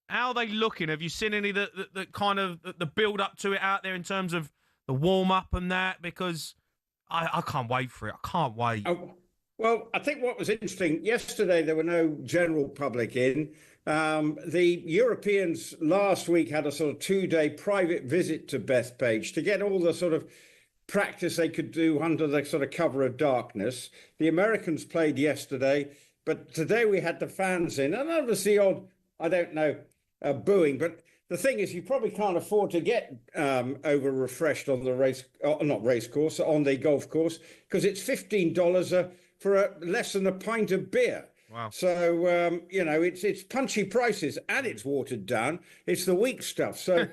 How are they looking? Have you seen any the kind of the build up to it out there in terms of the warm up and that? Because I can't wait for it. I can't wait. Well, I think what was interesting yesterday, there were no general public in. The Europeans last week had a sort of 2-day private visit to Bethpage to get all the sort of practice they could do under the sort of cover of darkness. The Americans played yesterday, but today we had the fans in, and obviously booing. But the thing is, you probably can't afford to get over refreshed on the on the golf course, because it's $15 for less than a pint of beer. Wow. So, it's punchy prices and it's watered down. It's the weak stuff. So,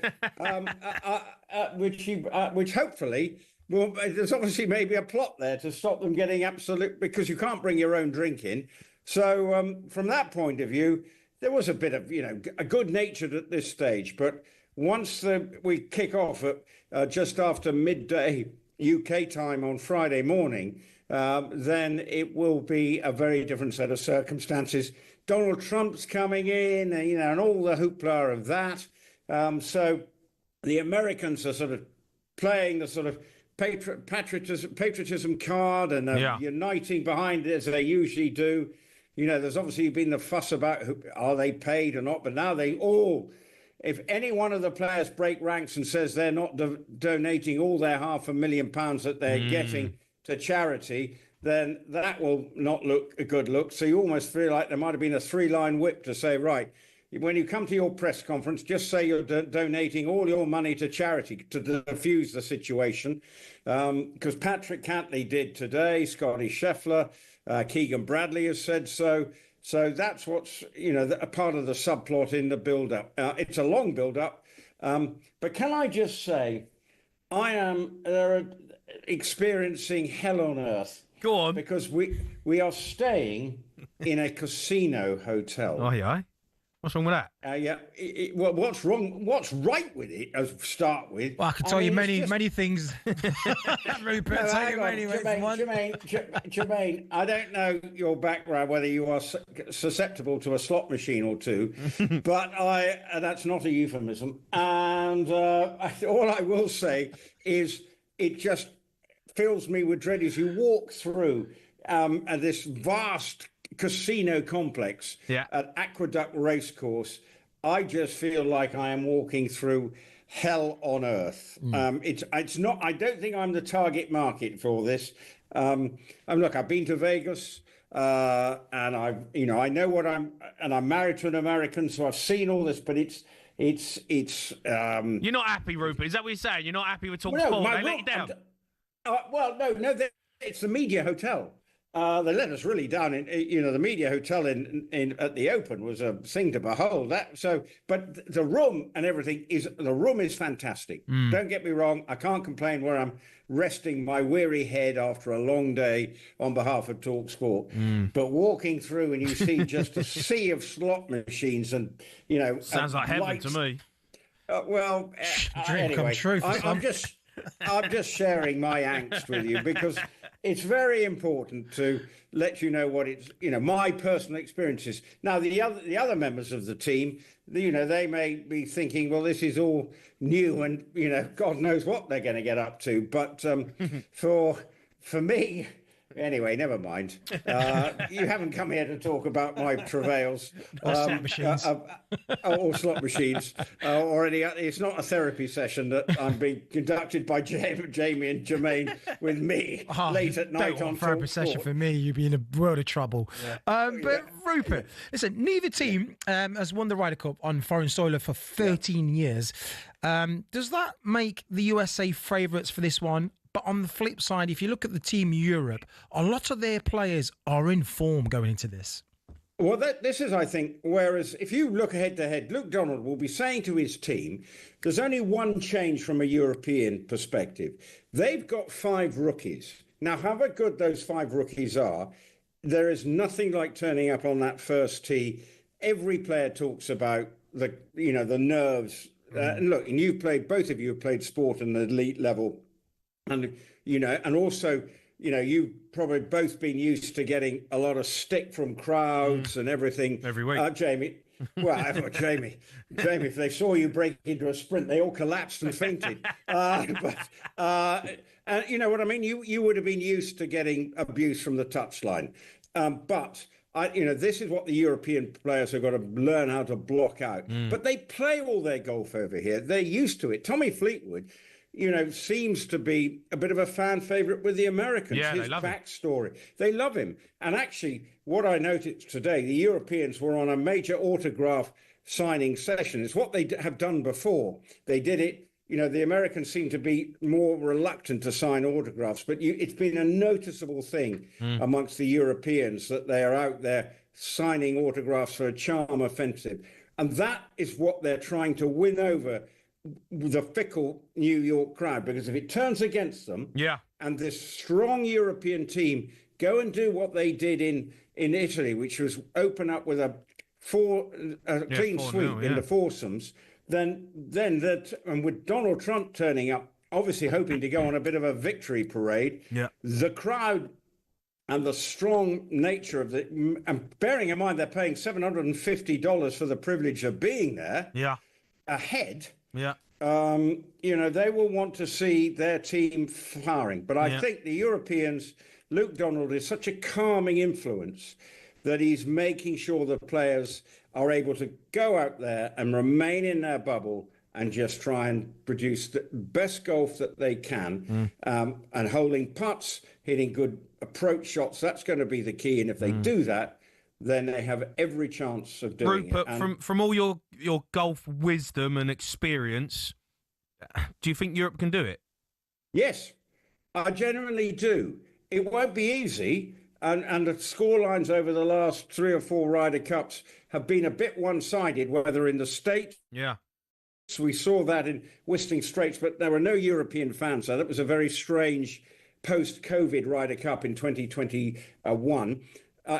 which hopefully, well, there's obviously maybe a plot there to stop them getting absolute, because you can't bring your own drink in. So from that point of view, there was a bit of, a good-natured at this stage. But once we kick off at just after midday UK time on Friday morning, then it will be a very different set of circumstances. Donald Trump's coming in, and all the hoopla of that. So the Americans are sort of playing the sort of patriotism card and uniting behind it as they usually do. There's obviously been the fuss about are they paid or not, but now if any one of the players break ranks and says they're not donating all their £500,000 that they're getting to charity, then that will not look a good look. So you almost feel like there might have been a 3-line whip to say, right, when you come to your press conference, just say you're donating all your money to charity to diffuse the situation. Because Patrick Cantley did today, Scotty Scheffler, Keegan Bradley has said so. So that's what's, a part of the subplot in the build-up. It's a long build-up. But can I just say, they're experiencing hell on earth. Go on. Because we are staying in a casino hotel. Oh, yeah? What's wrong with that? Well, what's wrong? What's right with it? As start with. Well, I can tell you many things. Rupert, Jermaine, I don't know your background, whether you are susceptible to a slot machine or two, but that's not a euphemism. And all I will say is it just fills me with dread as you walk through this vast casino complex at Aqueduct Racecourse. I just feel like I am walking through hell on earth. It's not. I don't think I'm the target market for this. Look, I've been to Vegas, and I know what I'm married to an American, so I've seen all this. But it's. You're not happy, Rupert. Is that what you're saying? You're not happy with talkSPORT? They let you down. No. It's the media hotel. They let us really down. The media hotel at the Open was a thing to behold. But the room and everything is fantastic. Don't get me wrong. I can't complain where I'm resting my weary head after a long day on behalf of talkSPORT. But walking through and you see just a sea of slot machines and sounds like heaven to me. Anyway, I'm just sharing my angst with you because it's very important to let you know what it's, my personal experiences. Now, the other members of the team, they may be thinking, well, this is all new and, God knows what they're going to get up to. But for me, anyway, never mind. You haven't come here to talk about my travails. Or slot machines. Or slot machines. It's not a therapy session that I'm being conducted by Jamie and Jermaine with me late at night on therapy session for me. You'd be in a world of trouble. But Rupert, listen, neither team has won the Ryder Cup on foreign soil for 13 years. Does that make the USA favourites for this one? But on the flip side, if you look at the Team Europe, a lot of their players are in form going into this. Well, this is, I think, whereas if you look head-to-head, Luke Donald will be saying to his team, there's only one change from a European perspective. They've got 5 rookies. Now, however good those 5 rookies are, there is nothing like turning up on that first tee. Every player talks about the nerves. And look, and both of you have played sport at an elite level. And, and also, you've probably both been used to getting a lot of stick from crowds and everything. Every week. Jamie. Well, Jamie, if they saw you break into a sprint, they all collapsed and fainted. And you know what I mean? You would have been used to getting abuse from the touchline. But this is what the European players have got to learn how to block out. But they play all their golf over here. They're used to it. Tommy Fleetwood, seems to be a bit of a fan favourite with the Americans. Yeah, his backstory. They love him. And actually, what I noticed today, the Europeans were on a major autograph signing session. It's what they have done before. They did it. The Americans seem to be more reluctant to sign autographs, but it's been a noticeable thing amongst the Europeans that they are out there signing autographs for a charm offensive. And that is what they're trying to win over the fickle New York crowd, because if it turns against them, and this strong European team go and do what they did in Italy, which was open up with a clean sweep in the foursomes, then and with Donald Trump turning up, obviously hoping to go on a bit of a victory parade, the crowd and the strong nature of and bearing in mind they're paying $750 for the privilege of being there, ahead. Yeah. They will want to see their team firing. But I think the Europeans, Luke Donald is such a calming influence that he's making sure the players are able to go out there and remain in their bubble and just try and produce the best golf that they can, and holding putts, hitting good approach shots. That's going to be the key. And if they do that, then they have every chance of doing Rupert, it. from all your golf wisdom and experience, do you think Europe can do it? Yes, I genuinely do. It won't be easy, and the scorelines over the last 3 or 4 Ryder Cups have been a bit one-sided, whether in the States. Yeah. We saw that in Whistling Straits, but there were no European fans, so that was a very strange post-COVID Ryder Cup in 2021.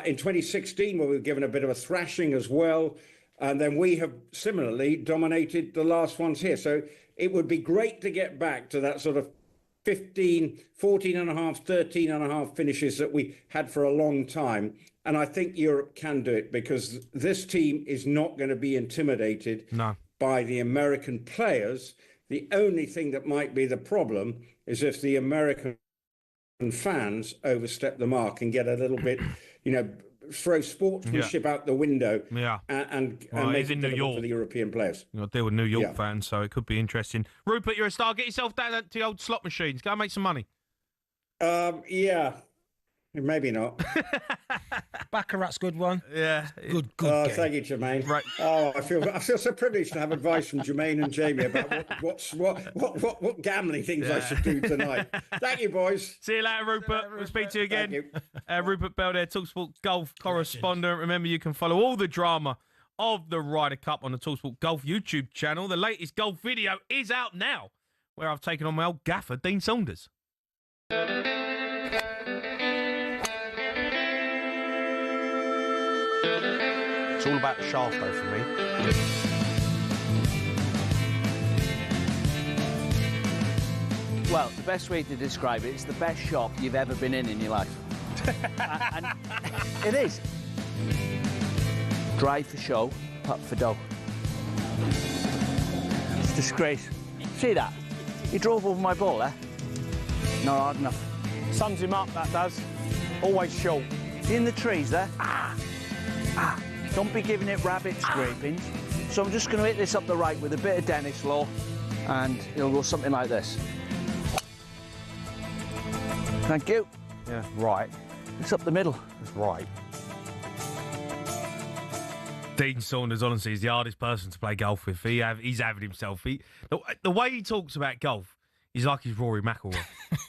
In 2016, we were given a bit of a thrashing as well. And then we have similarly dominated the last ones here. So it would be great to get back to that sort of 14 and a half, 13 and a half finishes that we had for a long time. And I think Europe can do it because this team is not going to be intimidated by the American players. The only thing that might be the problem is if the American fans overstep the mark and get a little bit... throw sportsmanship out the window and make it difficult for the European players. You've got to deal with New York fans, so it could be interesting. Rupert, you're a star. Get yourself down to the old slot machines. Go and make some money. Maybe not. Baccarat's good one. Yeah. Good thank you, Jermaine. Right. Oh, I feel so privileged to have advice from Jermaine and Jamie about what gambling things I should do tonight. Thank you, boys. See you later, Rupert. We'll speak to you again. Rupert Bell there, talkSPORT Golf correspondent. Remember, you can follow all the drama of the Ryder Cup on the talkSPORT Golf YouTube channel. The latest golf video is out now, where I've taken on my old gaffer, Dean Saunders. It's all about the shaft, though, for me. Well, the best way to describe it, it's the best shop you've ever been in your life. And it is. Drive for show, putt for dough. It's a disgrace. See that? He drove over my ball, eh? Not hard enough. Sums him up, that does. Always short. See in the trees there? Don't be giving it rabbit scrapings. So I'm just going to hit this up the right with a bit of Dennis Law, and it'll go something like this. Thank you. Yeah, right. It's up the middle. That's right. Dean Saunders, honestly, is the hardest person to play golf with. He's having himself. The way he talks about golf, he's like he's Rory McIlroy.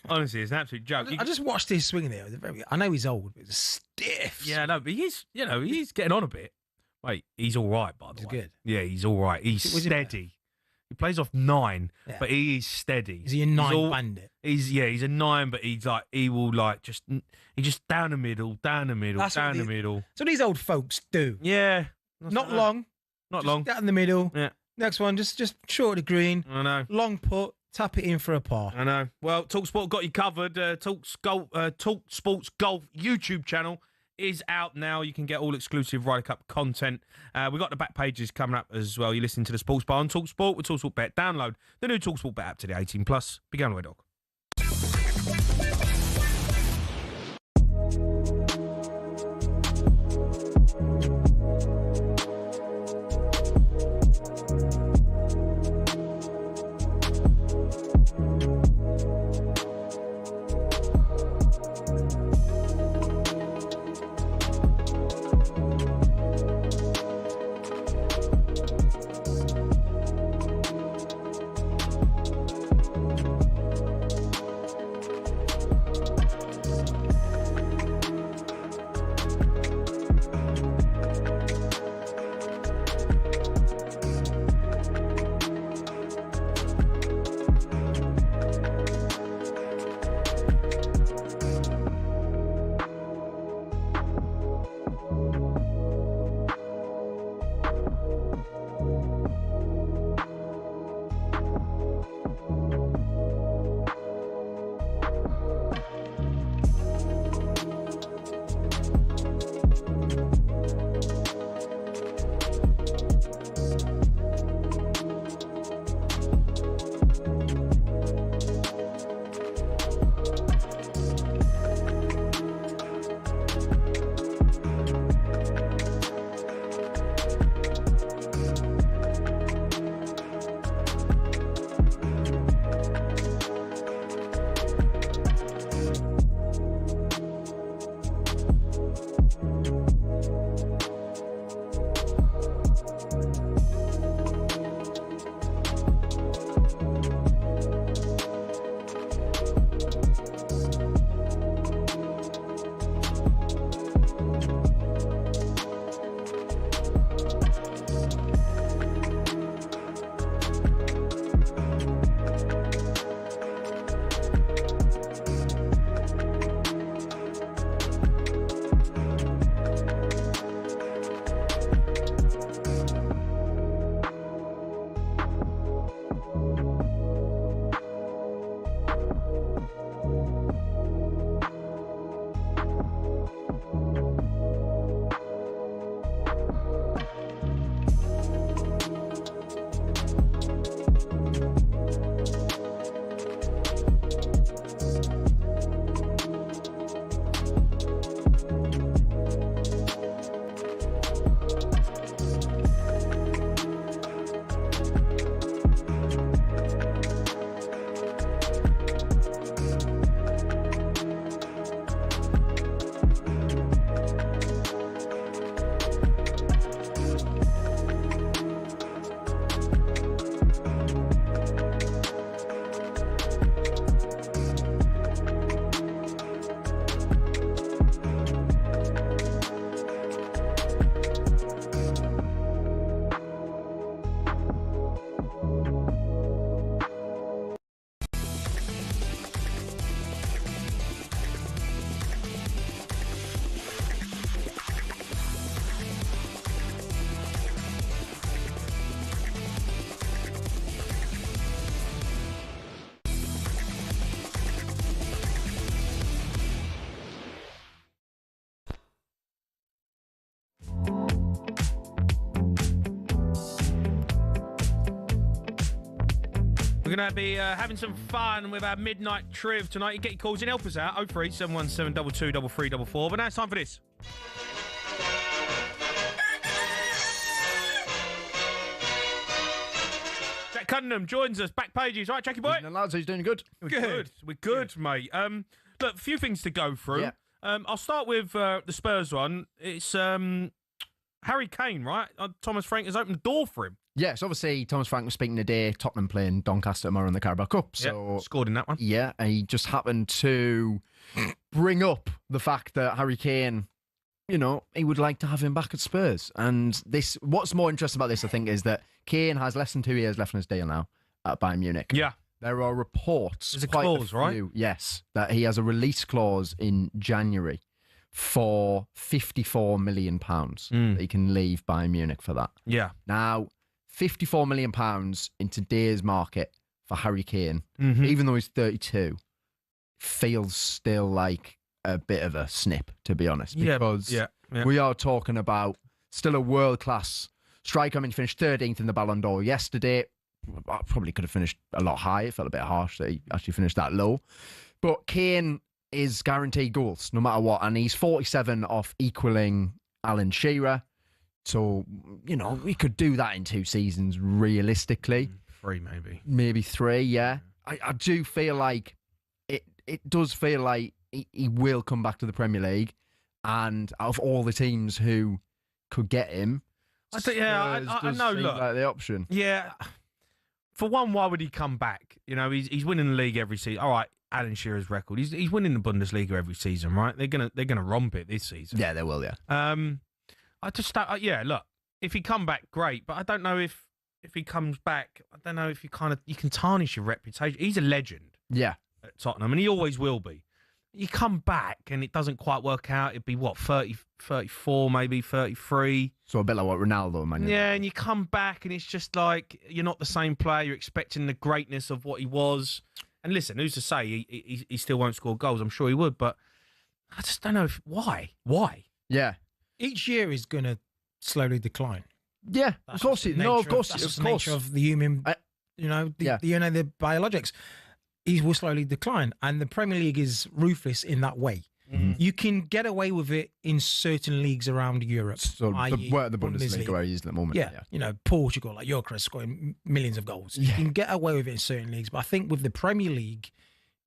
Honestly, it's an absolute joke. I just watched his swing there. I know he's old, but it's stiff. Yeah, no, but he's getting on a bit. Wait, he's all right, by the way. He's good. Yeah, he's all right. He's steady. He plays off 9, but he is steady. Is he a 9 bandit? He's a 9, but he's just down the middle. That's the middle. So these old folks do. Yeah. Not long. Not long. Down in the middle. Yeah. Next one, just short of the green. I know. Long putt, tap it in for a par. I know. Well, TalkSport got you covered. TalkSport's Golf YouTube channel is out now. You can get all exclusive Ryder Cup content. We've got the back pages coming up as well. You're listening to the Sports Bar on TalkSport with TalkSport Bet. Download the new TalkSport Bet app today. 18+. Be going away, dog. We're going to be having some fun with our midnight triv tonight. You get your calls in, help us out. 03 717 22 3344. But now it's time for this. Jack Cunningham joins us, back pages. Right, Jackie boy? Evening, lads. He's doing good. We're good, mate. Look, a few things to go through. Yeah. I'll start with the Spurs one. It's Harry Kane, right? Thomas Frank has opened the door for him. Yes, obviously, Thomas Frank was speaking today. Tottenham playing Doncaster tomorrow in the Carabao Cup. So scored in that one. Yeah, and he just happened to bring up the fact that Harry Kane, you know, he would like to have him back at Spurs. And this, what's more interesting about this, I think, is that Kane has less than 2 years left on his deal now at Bayern Munich. Yeah. There are reports. There's a clause, right? Yes, that he has a release clause in January for £54 million that he can leave Bayern Munich for that. Yeah. Now, £54 million in today's market for Harry Kane, even though he's 32, feels still like a bit of a snip, to be honest. Because we are talking about still a world-class striker. I mean, he finished 13th in the Ballon d'Or yesterday. I probably could have finished a lot higher. It felt a bit harsh that he actually finished that low. But Kane is guaranteed goals, no matter what. And he's 47 off equaling Alan Shearer. So, you know, we could do that in 2 seasons, realistically. 3, maybe. Maybe 3, yeah. I do feel like, it does feel like he will come back to the Premier League. And out of all the teams who could get him, I think, I know, look. Like the option. Yeah. For one, why would he come back? You know, he's winning the league every season. All right, Alan Shearer's record. He's winning the Bundesliga every season, right? They're gonna romp it this season. Yeah, they will. Yeah. I just look, if he come back, great. But I don't know if he comes back. I don't know if you can tarnish your reputation. He's a legend. Yeah. At Tottenham, and he always will be. You come back and it doesn't quite work out. It'd be what, 30, 34, maybe 33. So a bit like what Ronaldo, man. Yeah, and you come back and it's just like you're not the same player. You're expecting the greatness of what he was. And listen, who's to say he still won't score goals? I'm sure he would, but I just don't know why. Why? Yeah. Each year is going to slowly decline. Yeah, of course. That's the nature of the human. The biologics. He will slowly decline, and the Premier League is ruthless in that way. You can get away with it in certain leagues around Europe. So the Bundesliga where he is at the moment. Yeah, you know, Portugal, like Gyökeres scoring millions of goals. You can get away with it in certain leagues, but I think with the Premier League,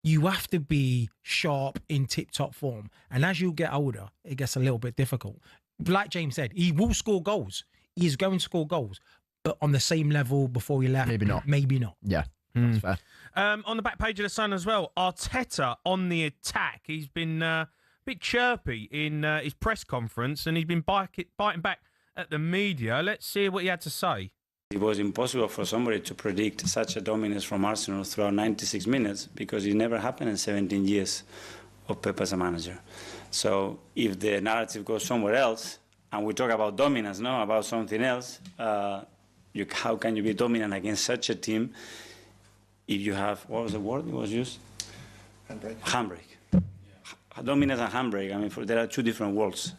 you have to be sharp in tip-top form. And as you get older, it gets a little bit difficult. Like James said, he will score goals. He is going to score goals, but on the same level before he left. Maybe not. Maybe not. Yeah. That's fair. On the back page of the Sun as well, Arteta on the attack. He's been a bit chirpy in his press conference, and he's been biting back at the media. Let's see what he had to say. It was impossible for somebody to predict such a dominance from Arsenal throughout 96 minutes because it never happened in 17 years of Pep as a manager. So if the narrative goes somewhere else, and we talk about dominance, no, about something else, how can you be dominant against such a team if you have, what was the word it was used? Handbrake. Dominance and handbrake. I mean, there are 2 different worlds,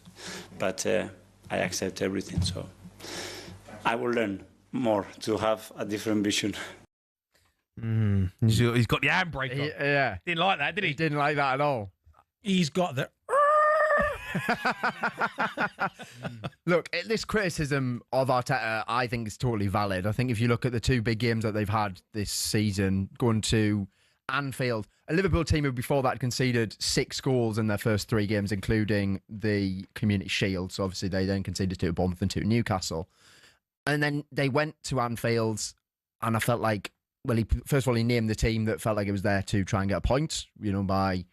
but I accept everything. So I will learn more to have a different vision. He's got the handbrake on. Yeah. Didn't like that, did he? He didn't like that at all. He's got the... Look, this criticism of Arteta, I think, is totally valid. I think if you look at the 2 big games that they've had this season, going to Anfield, a Liverpool team who before that conceded 6 goals in their first 3 games, including the Community Shield. So obviously they then conceded 2 to Bournemouth and 2 to Newcastle. And then they went to Anfield, and I felt like, well, first of all, he named the team that felt like it was there to try and get a point, by...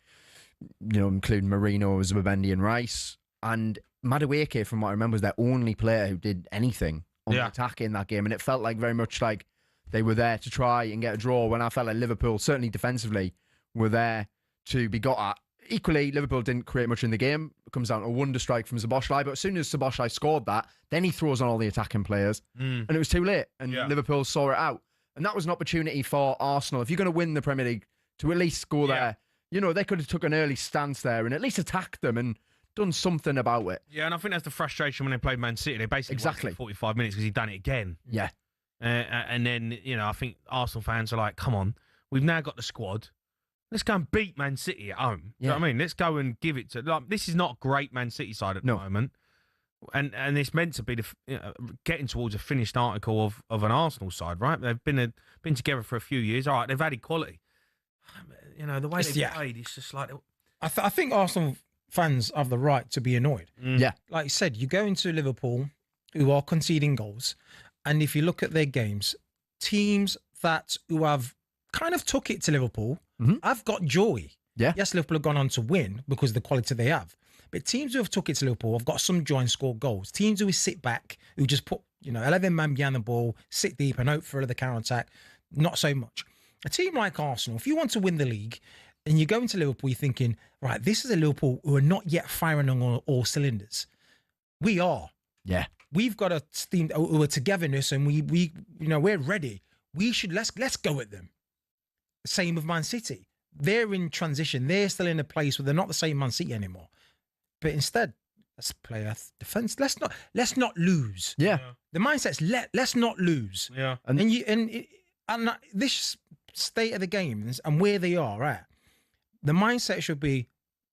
including Marino, Zubimendi and Rice. And Madueke, from what I remember, was their only player who did anything on the attack in that game. And it felt like very much like they were there to try and get a draw, when I felt like Liverpool, certainly defensively, were there to be got at. Equally, Liverpool didn't create much in the game. It comes down to a wonder strike from Szoboszlai. But as soon as Szoboszlai scored that, then he throws on all the attacking players. And it was too late. And Liverpool saw it out. And that was an opportunity for Arsenal, if you're going to win the Premier League, to at least go there. They could have took an early stance there and at least attacked them and done something about it. Yeah, and I think that's the frustration when they played Man City. They basically won for 45 minutes because he'd done it again. Yeah. And then, I think Arsenal fans are like, come on, we've now got the squad. Let's go and beat Man City at home. Do you know what I mean? Let's go and give it to... this is not a great Man City side at the moment. And it's meant to be getting towards a finished article of an Arsenal side, right? They've been together for a few years. All right, they've had equality. The way they played, it's just like... I think Arsenal fans have the right to be annoyed. Yeah. Like you said, you go into Liverpool, who are conceding goals, and if you look at their games, teams who have kind of took it to Liverpool have got joy. Yeah. Yes, Liverpool have gone on to win because of the quality they have. But teams who have took it to Liverpool have got some joy and scored goals. Teams who sit back, who just put 11 men behind the ball, sit deep and hope for the counter-attack, not so much. A team like Arsenal, if you want to win the league and you go into Liverpool, you're thinking, right, this is a Liverpool who are not yet firing on all cylinders. We are. Yeah. We've got a team who are togetherness, and we're ready. Let's go at them. Same with Man City. They're in transition. They're still in a place where they're not the same Man City anymore. But instead, let's play a defense. Let's not lose. Yeah. The mindset's let's not lose. Yeah. And this state of the game and where they are at, the mindset should be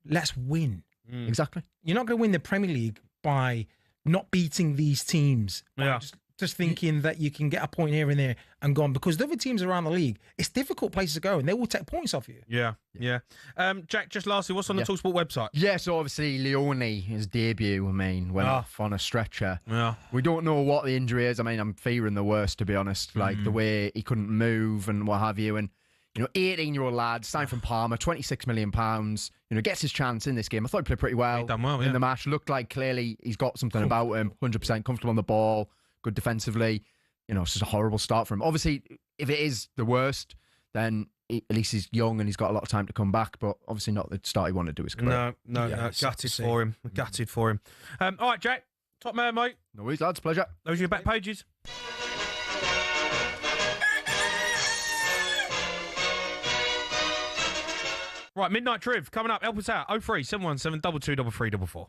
let's win. Exactly. You're not going to win the Premier League by not beating these teams. Yeah. Just thinking that you can get a point here and there and go on, because the other teams around the league, it's difficult places to go and they will take points off you. Yeah. Jack, just lastly, what's on the talkSPORT website? Yeah, so obviously Leone, his debut, went off on a stretcher. Yeah. We don't know what the injury is. I mean, I'm fearing the worst, to be honest. Like the way he couldn't move and what have you. And 18-year-old lad, signed from Parma, £26 million, gets his chance in this game. I thought he played pretty well, in the match. Looked like clearly he's got something about him, 100% comfortable on the ball, good defensively. It's just a horrible start for him. Obviously, if it is the worst, then at least he's young and he's got a lot of time to come back, but obviously not the start he wanted to do his career. No, gutted for him. Gutted for him. All right, Jack, top man, mate. No worries, lads, pleasure. Those are your back pages. Right, Midnight Triv coming up. Help us out. 03 717 22 334.